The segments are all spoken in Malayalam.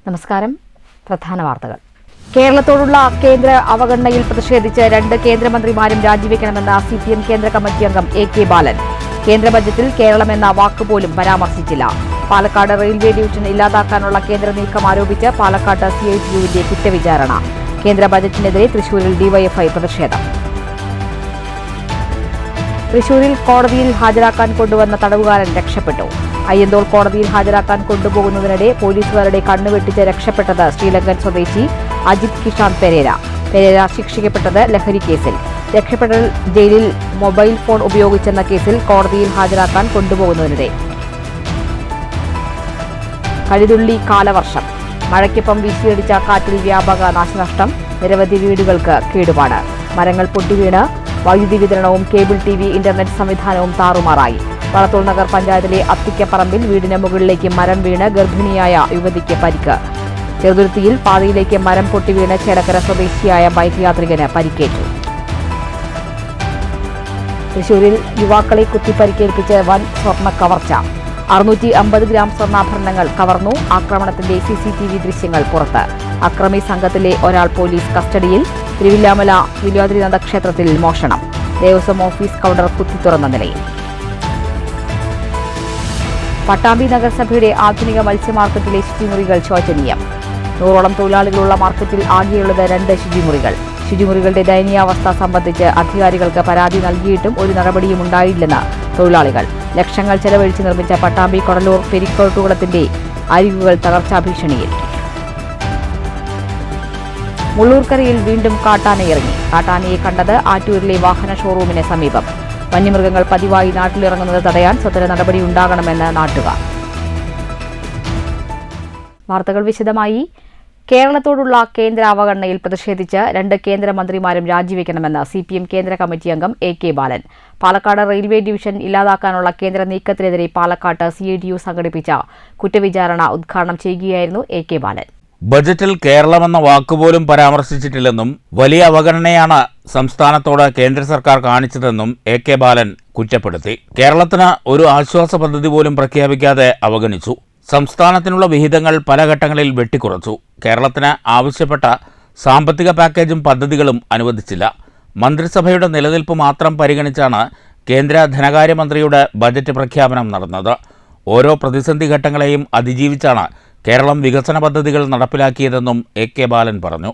നമസ്കാരം. പ്രധാന വാർത്തകൾ. കേരളത്തോടുള്ള കേന്ദ്ര അവഗണനയിൽ പ്രതിഷേധിച്ച് 2 കേന്ദ്രമന്ത്രിമാരും രാജിവെക്കണമെന്ന CPM കേന്ദ്ര കമ്മിറ്റി അംഗം AK ബാലൻ. കേന്ദ്ര ബജറ്റിൽ കേരളമെന്ന വാക്കുപോലും പരാമർശിച്ചില്ല. പാലക്കാട് റെയിൽവേ ഡിവിഷൻ ഇല്ലാതാക്കാനുള്ള കേന്ദ്ര നീക്കം ആരോപിച്ച് പാലക്കാട് CITUവിന്റെ കുറ്റവിചാരണ. കേന്ദ്ര ബജറ്റിനെതിരെ തൃശൂരിൽ DYFI പ്രതിഷേധം. തൃശൂരിൽ കോടതിയിൽ ഹാജരാക്കാൻ കൊണ്ടുവന്ന തടവുകാരൻ രക്ഷപ്പെട്ടു. അയ്യന്തോൾ കോടതിയിൽ ഹാജരാക്കാൻ കൊണ്ടുപോകുന്നതിനിടെ പോലീസുകാരുടെ കണ്ണുവെട്ടിച്ച് രക്ഷപ്പെട്ടത് ശ്രീലങ്കൻ സ്വദേശി അജിത് കിഷാന്ത് പെരേര. ശിക്ഷിക്കപ്പെട്ടത് ലഹരി കേസിൽ. രക്ഷപ്പെട്ടൽ ജയിലിൽ മൊബൈൽ ഫോൺ ഉപയോഗിച്ചെന്ന കേസിൽ കോടതിയിൽ ഹാജരാക്കാൻ കൊണ്ടുപോകുന്നതിനിടെ. കഴുതുള്ളി കാലവർഷം. മഴയ്ക്കൊപ്പം വീശിയടിച്ച കാറ്റിൽ വ്യാപക നാശനഷ്ടം. നിരവധി വീടുകൾക്ക് കേടുപാട്. മരങ്ങൾ പൊട്ടിവീണ് വൈദ്യുതി വിതരണവും കേബിൾ TV ഇന്റർനെറ്റ് സംവിധാനവും താറുമാറായി. വളത്തൂർ നഗർ പഞ്ചായത്തിലെ അത്തിക്കപ്പറമ്പിൽ വീടിന് മുകളിലേക്ക് മരം വീണ് ഗർഭിണിയായ യുവതിക്ക് പരിക്ക്. ചെറുതുരുത്തിയിൽ പാതയിലേക്ക് മരം പൊട്ടിവീണ് ചേടക്കര സ്വദേശിയായ ബൈക്ക് യാത്രികന് പരിക്കേറ്റു. തൃശൂരിൽ യുവാക്കളെ കുത്തിപ്പരിക്കേൽപ്പിച്ച് വൻ സ്വർണ്ണ കവർച്ച. 650 ഗ്രാം സ്വർണ്ണാഭരണങ്ങൾ കവർന്നു. ആക്രമണത്തിന്റെ CCTV ദൃശ്യങ്ങൾ പുറത്ത്. അക്രമി സംഘത്തിലെ ഒരാൾ പോലീസ് കസ്റ്റഡിയിൽ. തിരുവില്ലാമല വില്വാദ്രിനാഥ ക്ഷേത്രത്തിൽ മോഷണം. ദേവസ്വം ഓഫീസ് കൗണ്ടർ കുത്തിത്തുറന്ന നിലയിൽ. പട്ടാമ്പി നഗരസഭയുടെ ആധുനിക മത്സ്യ മാർക്കറ്റിലെ ശുചിമുറികൾ ശോചനീയം. 100ഓളം തൊഴിലാളികളുള്ള മാർക്കറ്റിൽ ആകെയുള്ളത് 2 ശുചിമുറികൾ. ശുചിമുറികളുടെ ദയനീയാവസ്ഥ സംബന്ധിച്ച് അധികാരികൾക്ക് പരാതി നൽകിയിട്ടും ഒരു നടപടിയും ഉണ്ടായില്ലെന്ന് തൊഴിലാളികൾ. ലക്ഷങ്ങൾ ചെലവഴിച്ച് നിർമ്മിച്ച പട്ടാമ്പി കൊടലൂർ പെരിക്കോട്ടുകുളത്തിന്റെ അരികുകൾ തകർച്ചാ ഭീഷണിയിൽ. മുള്ളൂർക്കരയിൽ വീണ്ടും കാട്ടാനയിറങ്ങി. കാട്ടാനയെ കണ്ടത് ആറ്റൂരിലെ വാഹന ഷോറൂമിന് സമീപം. വന്യമൃഗങ്ങൾ പതിവായി നാട്ടിലിറങ്ങുന്നത് തടയാൻ സ്വതന്ത്ര നടപടിയുണ്ടാകണമെന്ന് നാട്ടുകാർ. വാർത്തകൾ വിശദമായി. കേരളത്തോടുള്ള കേന്ദ്ര അവഗണനയിൽ പ്രതിഷേധിച്ച് 2 കേന്ദ്രമന്ത്രിമാരും രാജിവെക്കണമെന്ന് CPM കേന്ദ്ര കമ്മിറ്റി അംഗം AK ബാലൻ. പാലക്കാട് റെയിൽവേ ഡിവിഷൻ ഇല്ലാതാക്കാനുള്ള കേന്ദ്ര നീക്കത്തിനെതിരെ പാലക്കാട്ട് CITU സംഘടിപ്പിച്ച കുറ്റവിചാരണ ഉദ്ഘാടനം ചെയ്യുകയായിരുന്നു AK ബാലൻ. ബജറ്റിൽ കേരളമെന്ന വാക്കുപോലും പരാമർശിച്ചിട്ടില്ലെന്നും വലിയ അവഗണനയാണ് സംസ്ഥാനത്തോട് കേന്ദ്ര സർക്കാർ കാണിച്ചതെന്നും AK ബാലൻ കുറ്റപ്പെടുത്തി. കേരളത്തിന് ഒരു ആശ്വാസ പദ്ധതി പോലും പ്രഖ്യാപിക്കാതെ അവഗണിച്ചു. സംസ്ഥാനത്തിനുള്ള വിഹിതങ്ങൾ പല ഘട്ടങ്ങളിൽ വെട്ടിക്കുറച്ചു. കേരളത്തിന് ആവശ്യപ്പെട്ട സാമ്പത്തിക പാക്കേജും പദ്ധതികളും അനുവദിച്ചില്ല. മന്ത്രിസഭയുടെ നിലനിൽപ്പ് മാത്രം പരിഗണിച്ചാണ് കേന്ദ്ര ധനകാര്യമന്ത്രിയുടെ ബജറ്റ് പ്രഖ്യാപനം നടന്നത്. ഓരോ പ്രതിസന്ധി ഘട്ടങ്ങളെയും അതിജീവിച്ചാണ് കേരളം വികസന പദ്ധതികൾ നടപ്പിലാക്കിയതെന്നും AK ബാലൻ പറഞ്ഞു.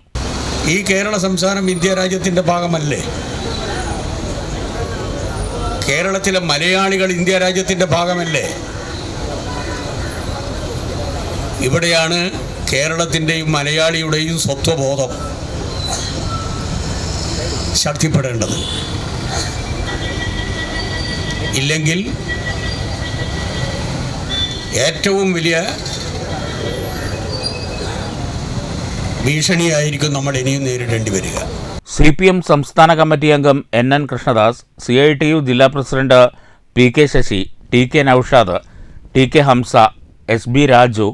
ഈ കേരള സംസ്ഥാനം ഇന്ത്യ രാജ്യത്തിൻ്റെ ഭാഗമല്ലേ? കേരളത്തിലെ മലയാളികൾ ഇന്ത്യ രാജ്യത്തിൻ്റെ ഭാഗമല്ലേ? ഇവിടെയാണ് കേരളത്തിൻ്റെയും മലയാളിയുടെയും സ്വത്വബോധം ശക്തിപ്പെടേണ്ടത്. ഇല്ലെങ്കിൽ ഏറ്റവും വലിയ ഭീഷണിയായിരിക്കും നമ്മൾ ഇനിയും നേരിടേണ്ടി വരിക. CPM സംസ്ഥാന കമ്മിറ്റി അംഗം NN കൃഷ്ണദാസ്, CITU ജില്ലാ president PK Sasi, TK Noushad, TK Hamza, SB Raju,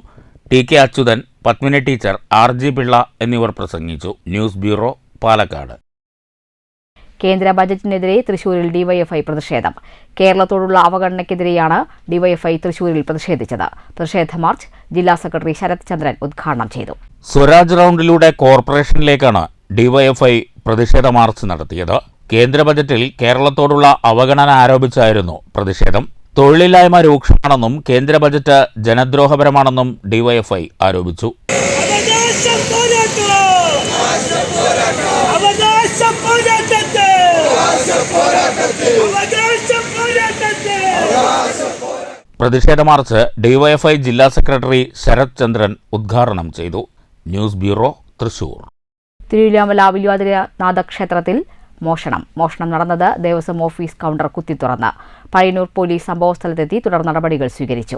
TK Achuthan, Padmini teacher, RG Pillai എന്നിവർ പ്രസംഗിച്ചു. News bureau, Palakkad. കേന്ദ്ര ബജറ്റിനെതിരെ തൃശൂരിൽ DYFI പ്രതിഷേധം. കേരളത്തോടുള്ള അവഗണനയ്ക്കെതിരെയാണ് DYFI തൃശൂരിൽ പ്രതിഷേധിച്ചത്. പ്രതിഷേധ മാർച്ച് ജില്ലാ സെക്രട്ടറി ശരത് ചന്ദ്രൻ ഉദ്ഘാടനം ചെയ്തു. സ്വരാജ് റൗണ്ടിലൂടെ കോർപ്പറേഷനിലേക്കാണ് DYFI പ്രതിഷേധ മാർച്ച് നടത്തിയത്. കേന്ദ്ര ബജറ്റിൽ കേരളത്തോടുള്ള അവഗണന ആരോപിച്ചായിരുന്നു പ്രതിഷേധം. തൊഴിലില്ലായ്മ രൂക്ഷമാണെന്നും കേന്ദ്ര ബജറ്റ് ജനദ്രോഹപരമാണെന്നും DYFI ആരോപിച്ചു. പ്രതിഷേധ മാർച്ച് DYFI ജില്ലാ സെക്രട്ടറി ശരത് ചന്ദ്രൻ ഉദ്ഘാടനം ചെയ്തു. News bureau, Thrissur. തിരുവില്ലാമല വില്വാദ്രിനാഥ ക്ഷേത്രത്തിൽ മോഷണം നടന്നത്. ദേവസ്വം ഓഫീസ് കൗണ്ടർ കുത്തിത്തുറന്ന്. പയ്യന്നൂർ പോലീസ് സംഭവസ്ഥലത്തെത്തി തുടർ നടപടികൾ സ്വീകരിച്ചു.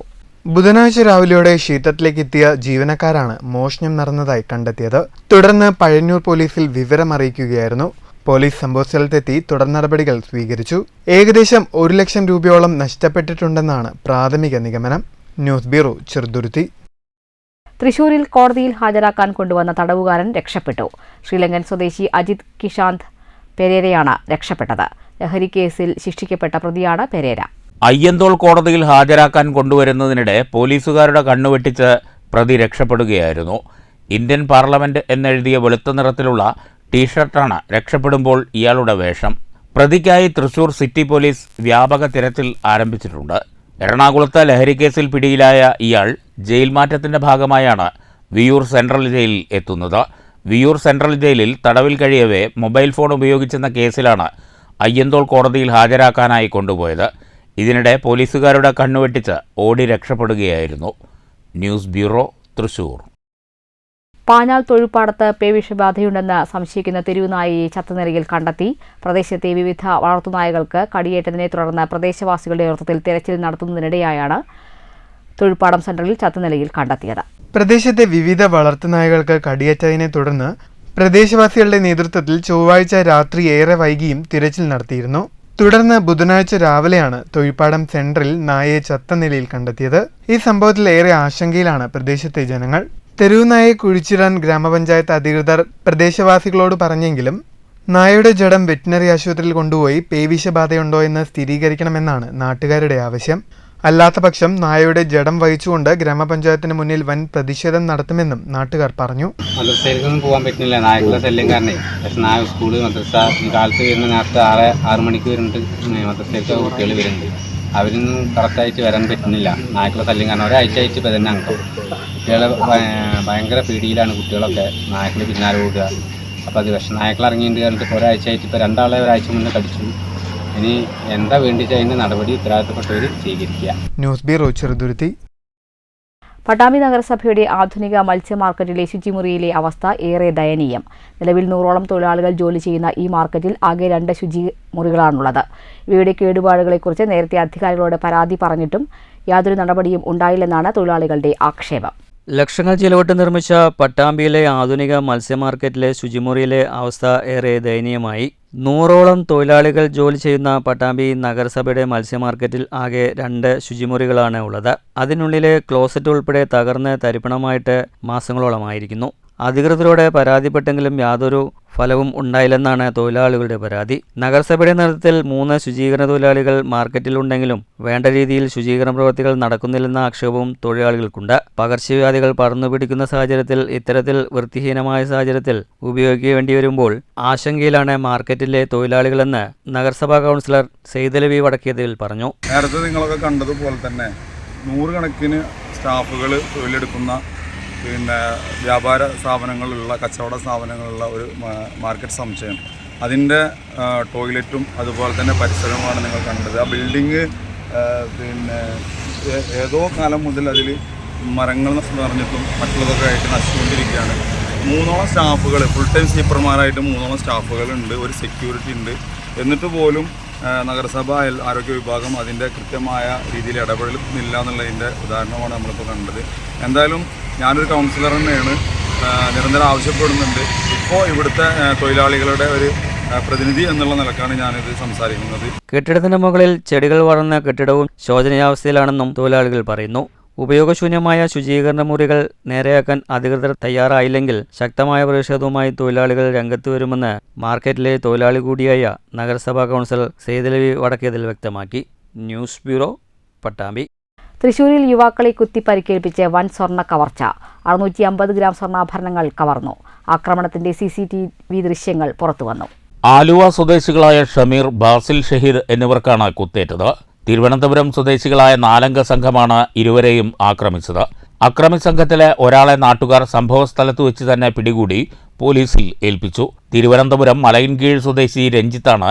ബുധനാഴ്ച രാവിലെയോടെ ക്ഷേത്രത്തിലേക്ക് എത്തിയ ജീവനക്കാരാണ് മോഷണം നടന്നതായി കണ്ടെത്തിയത്. തുടർന്ന് പയ്യന്നൂർ പോലീസിൽ വിവരമറിയിക്കുകയായിരുന്നു. പോലീസ് സംഭവസ്ഥലത്തെത്തി തുടർ നടപടികൾ സ്വീകരിച്ചു. ഏകദേശം 1 ലക്ഷം രൂപയോളം നഷ്ടപ്പെട്ടിട്ടുണ്ടെന്നാണ് പ്രാഥമിക നിഗമനം. News bureau, Cheruthuruthy. തൃശൂരിൽ കോടതിയിൽ ഹാജരാക്കാൻ കൊണ്ടുവന്ന തടവുകാരൻ രക്ഷപ്പെട്ടു. ശ്രീലങ്കൻ സ്വദേശി അജിത് കിഷാന്ത് പെരേരയാണ് രക്ഷപ്പെട്ടത്. ലഹരി കേസിൽ ശിക്ഷിക്കപ്പെട്ട പ്രതിയാണ് പെരേര. അയ്യന്തോൾ കോടതിയിൽ ഹാജരാക്കാൻ കൊണ്ടുവരുന്നതിനിടെ പോലീസുകാരുടെ കണ്ണുവെട്ടിച്ച് പ്രതി രക്ഷപ്പെടുകയായിരുന്നു. ഇന്ത്യൻ പാർലമെന്റ് എന്നെഴുതിയ വെളുത്ത നിറത്തിലുള്ള ടീഷർട്ടാണ് രക്ഷപ്പെടുമ്പോൾ ഇയാളുടെ വേഷം. പ്രതിക്കായി തൃശൂർ സിറ്റി പോലീസ് വ്യാപക തിരച്ചിൽ ആരംഭിച്ചിട്ടുണ്ട്. എറണാകുളത്ത് ലഹരിക്കേസിൽ പിടിയിലായ ഇയാൾ ജയിൽ മാറ്റത്തിന്റെ ഭാഗമായാണ് വിയ്യൂർ സെൻട്രൽ ജയിലിൽ എത്തുന്നത്. വിയ്യൂർ സെൻട്രൽ ജയിലിൽ തടവിൽ കഴിയവേ മൊബൈൽ ഫോൺ ഉപയോഗിച്ചെന്ന കേസിലാണ് അയ്യന്തോൾ കോടതിയിൽ ഹാജരാക്കാനായി കൊണ്ടുപോയത്. ഇതിനിടെ പോലീസുകാരുടെ കണ്ണുവെട്ടിച്ച് ഓടി രക്ഷപ്പെടുകയായിരുന്നു. News bureau, Thrissur. പാഞ്ഞാൾ തൊഴുപ്പാടത്ത് പേവിഷബാധയുണ്ടെന്ന് സംശയിക്കുന്ന തെരുവുനായയെ ചത്തനിലയിൽ കണ്ടെത്തി. പ്രദേശത്തെ വിവിധ വളർത്തുനായകൾക്ക് കടിയേറ്റതിനെ തുടർന്ന് പ്രദേശവാസികളുടെ നേതൃത്വത്തിൽ തെരച്ചിൽ നടത്തുന്നതിനിടെയാണ് തൊഴുപ്പാടം സെന്ററിൽ ചത്തനിലയിൽ കണ്ടെത്തിയത്. പ്രദേശത്തെ വിവിധ വളർത്തുനായകൾക്ക് കടിയേറ്റതിനെ തുടർന്ന് പ്രദേശവാസികളുടെ നേതൃത്വത്തിൽ ചൊവ്വാഴ്ച രാത്രി ഏറെ വൈകിയും തിരച്ചിൽ നടത്തിയിരുന്നു. തുടർന്ന് ബുധനാഴ്ച രാവിലെയാണ് തൊഴിപ്പാടം സെന്ററിൽ നായയെ ചത്ത നിലയിൽ കണ്ടെത്തിയത്. ഈ സംഭവത്തിൽ ഏറെ ആശങ്കയിലാണ് പ്രദേശത്തെ ജനങ്ങൾ. തെരുവുനായയെ കുഴിച്ചിടാൻ ഗ്രാമപഞ്ചായത്ത് അധികൃതർ പ്രദേശവാസികളോട് പറഞ്ഞെങ്കിലും നായയുടെ ജഡം വെറ്റിനറി ആശുപത്രിയിൽ കൊണ്ടുപോയി പേവിഷബാധയുണ്ടോ എന്ന് സ്ഥിരീകരിക്കണമെന്നാണ് നാട്ടുകാരുടെ ആവശ്യം. അല്ലാത്തപക്ഷം നായയുടെ ജഡം വഹിച്ചുകൊണ്ട് ഗ്രാമപഞ്ചായത്തിന് മുന്നിൽ വൻ പ്രതിഷേധം നടത്തുമെന്നും നാട്ടുകാർ പറഞ്ഞു. മദ്രസയിലേക്കൊന്നും പോകാൻ പറ്റുന്നില്ല, നായക്കുള്ള ശല്യം കാരണേ. പക്ഷെ നായ സ്കൂള് മദ്രസ ഈ കാലത്ത് വരുന്ന നേരത്തെ 6 മണിക്ക് വരുന്നുണ്ട്. മദ്രസയിലേക്ക് കുട്ടികൾ വരുന്നുണ്ട്. അവരൊന്നും കറക്റ്റായിട്ട് വരാൻ പറ്റുന്നില്ല, നായക്കുള്ള ശല്യം കാരണം. ഒരാഴ്ച ആയിട്ട് ഇപ്പം തന്നെ അങ്ങോട്ട് കുട്ടികളെ ഭയങ്കര പേടിയിലാണ് കുട്ടികളൊക്കെ. നായക്കൾ പിന്നാലെ ഓടുക. അപ്പോൾ അത് വിഷം നായക്കൾ ഇറങ്ങിയിട്ട് പറഞ്ഞിട്ട് ഇപ്പോൾ ഒരാഴ്ച ആയിട്ട് ഇപ്പോൾ രണ്ടാളെ ഒരാഴ്ച മുന്നേ കടിച്ചു. ഇനി എന്താ വേണ്ടിയിട്ട് അതിൻ്റെ നടപടി ഉത്തരവാദിത്തപ്പെട്ടവർ സ്വീകരിക്കുക. News bureau, Cheruthuruthy. പട്ടാമ്പി നഗരസഭയുടെ ആധുനിക മത്സ്യ മാർക്കറ്റിലെ ശുചിമുറിയിലെ അവസ്ഥ ഏറെ ദയനീയം. നിലവിൽ 100ഓളം തൊഴിലാളികൾ ജോലി ചെയ്യുന്ന ഈ മാർക്കറ്റിൽ ആകെ 2 ശുചിമുറികളാണുള്ളത്. ഇവയുടെ കേടുപാടുകളെക്കുറിച്ച് നേരത്തെ അധികാരികളോട് പരാതി പറഞ്ഞിട്ടും യാതൊരു നടപടിയും ഉണ്ടായില്ലെന്നാണ് തൊഴിലാളികളുടെ ആക്ഷേപം. ലക്ഷങ്ങൾ ചിലവിട്ട് നിർമ്മിച്ച പട്ടാമ്പിയിലെ ആധുനിക മത്സ്യ മാർക്കറ്റിലെ ശുചിമുറിയിലെ അവസ്ഥ ഏറെ ദയനീയമായി. 100ഓളം തൊഴിലാളികൾ ജോലി ചെയ്യുന്ന പട്ടാമ്പി നഗരസഭയുടെ മത്സ്യ മാർക്കറ്റിൽ ആകെ 2 ശുചിമുറികളാണ് ഉള്ളത്. അതിനുള്ളിലെ ക്ലോസറ്റ് ഉൾപ്പെടെ തകർന്ന് തരിപ്പണമായിട്ട് മാസങ്ങളോളമായിരിക്കുന്നു. അധികൃതരോട് പരാതിപ്പെട്ടെങ്കിലും യാതൊരു ഫലവും ഉണ്ടായില്ലെന്നാണ് തൊഴിലാളികളുടെ പരാതി. നഗരസഭയുടെ നേതൃത്വത്തിൽ 3 ശുചീകരണ തൊഴിലാളികൾ മാർക്കറ്റിലുണ്ടെങ്കിലും വേണ്ട രീതിയിൽ ശുചീകരണ പ്രവൃത്തികൾ നടക്കുന്നില്ലെന്ന ആക്ഷേപവും തൊഴിലാളികൾക്കുണ്ട്. പകർച്ചവ്യാധികൾ പടർന്നുപിടിക്കുന്ന സാഹചര്യത്തിൽ ഇത്തരത്തിൽ വൃത്തിഹീനമായ സാഹചര്യത്തിൽ ഉപയോഗിക്കേണ്ടി വരുമ്പോൾ ആശങ്കയിലാണ് മാർക്കറ്റിലെ തൊഴിലാളികളെന്ന് നഗരസഭാ കൗൺസിലർ സെയ്തലവി വടക്കേതിൽ പറഞ്ഞു. നേരത്തെ നിങ്ങളൊക്കെ കണ്ടതുപോലെ തന്നെ 100 കണക്കിന് സ്റ്റാഫുകൾ തൊഴിലെടുക്കുന്ന വ്യാപാര സ്ഥാപനങ്ങളുള്ള കച്ചവട സ്ഥാപനങ്ങളുള്ള ഒരു മാർക്കറ്റ് സമുച്ചയം. അതിൻ്റെ ടോയ്ലറ്റും അതുപോലെ തന്നെ പരിസരവുമാണ് നിങ്ങൾ കണ്ടത്. ആ ബിൽഡിങ് ഏതോ കാലം മുതൽ അതിൽ മരങ്ങൾ നിറഞ്ഞിട്ടും മറ്റുള്ളതൊക്കെ ആയിട്ട് നശിച്ചുകൊണ്ടിരിക്കുകയാണ്. 3ഓളം സ്റ്റാഫുകൾ, ഫുൾ ടൈം സ്വീപ്പർമാരായിട്ട് 3ഓളം സ്റ്റാഫുകളുണ്ട്, ഒരു സെക്യൂരിറ്റി ഉണ്ട്. എന്നിട്ട് പോലും നഗരസഭ ആരോഗ്യ വിഭാഗം അതിൻ്റെ കൃത്യമായ രീതിയിൽ ഇടപെടുന്നില്ല എന്നുള്ളതിൻ്റെ ഉദാഹരണമാണ് നമ്മളിപ്പോൾ കണ്ടത്. എന്തായാലും ഞാനൊരു കൗൺസിലർ തന്നെയാണ്, നിരന്തരം ആവശ്യപ്പെടുന്നുണ്ട്. ഇപ്പോൾ ഇവിടുത്തെ തൊഴിലാളികളുടെ ഒരു പ്രതിനിധി എന്നുള്ള നിലക്കാണ് ഞാനിത് സംസാരിക്കുന്നത്. കെട്ടിടത്തിന് മുകളിൽ ചെടികൾ വളർന്ന കെട്ടിടവും ശോചനീയാവസ്ഥയിലാണെന്നും തൊഴിലാളികൾ പറയുന്നു. ഉപയോഗശൂന്യമായ ശുചീകരണ മുറികൾ നേരെയാക്കാൻ അധികൃതർ തയ്യാറായില്ലെങ്കിൽ ശക്തമായ പ്രതിഷേധവുമായി തൊഴിലാളികൾ രംഗത്ത് വരുമെന്ന് മാർക്കറ്റിലെ തൊഴിലാളി കൂടിയായ നഗരസഭാ കൗൺസിലർ സെയ്തലവി വടക്കേതിൽ വ്യക്തമാക്കി. News bureau, Pattambi. തൃശൂരിൽ യുവാക്കളെ കുത്തി പരിക്കേൽപ്പിച്ച് വൻ സ്വർണ്ണ കവർച്ച. 650 ഗ്രാം സ്വർണ്ണാഭരണങ്ങൾ കവർന്നു. ആക്രമണത്തിന്റെ CCTV ദൃശ്യങ്ങൾ പുറത്തുവന്നു. ആലുവ സ്വദേശികളായ ഷമീർ, ബാസിൽ ഷഹീദ് എന്നിവർക്കാണ് കുത്തേറ്റത്. തിരുവനന്തപുരം സ്വദേശികളായ 4 സംഘമാണ് ഇരുവരെയും ആക്രമിച്ചത്. അക്രമി സംഘത്തിലെ ഒരാളെ നാട്ടുകാർ സംഭവസ്ഥലത്ത് വെച്ച് തന്നെ പിടികൂടി പോലീസിൽ ഏൽപ്പിച്ചു. തിരുവനന്തപുരം മലയിൻകീഴ് സ്വദേശി രഞ്ജിത്താണ്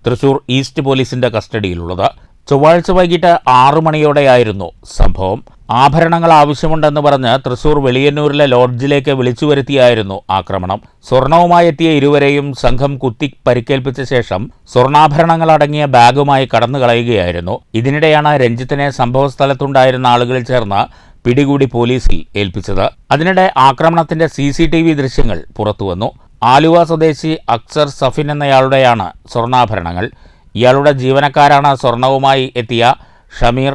തൃശൂർ ഈസ്റ്റ് പോലീസിന്റെ കസ്റ്റഡിയിലുള്ളത്. ചൊവ്വാഴ്ച വൈകിട്ട് 6 മണിയോടെയായിരുന്നു സംഭവം. ആഭരണങ്ങൾ ആവശ്യമുണ്ടെന്ന് പറഞ്ഞ് തൃശൂർ വെളിയന്നൂരിലെ ലോഡ്ജിലേക്ക് വിളിച്ചു വരുത്തിയായിരുന്നു ആക്രമണം. സ്വർണവുമായി എത്തിയ ഇരുവരെയും സംഘം കുത്തി പരിക്കേൽപ്പിച്ച ശേഷം സ്വർണ്ണാഭരണങ്ങൾ അടങ്ങിയ ബാഗുമായി കടന്നു കളയുകയായിരുന്നു. ഇതിനിടെയാണ് രഞ്ജിത്തിനെ സംഭവസ്ഥലത്തുണ്ടായിരുന്ന ആളുകളിൽ ചേർന്ന് പിടികൂടി പോലീസിൽ ഏൽപ്പിച്ചത്. അതിനിടെ ആക്രമണത്തിന്റെ CCTV ദൃശ്യങ്ങൾ പുറത്തുവന്നു. ആലുവ സ്വദേശി അക്സർ സഫിൻ എന്നയാളുടെയാണ് സ്വർണ്ണാഭരണങ്ങൾ. ഇയാളുടെ ജീവനക്കാരാണ് സ്വർണവുമായി എത്തിയ ഷമീർ,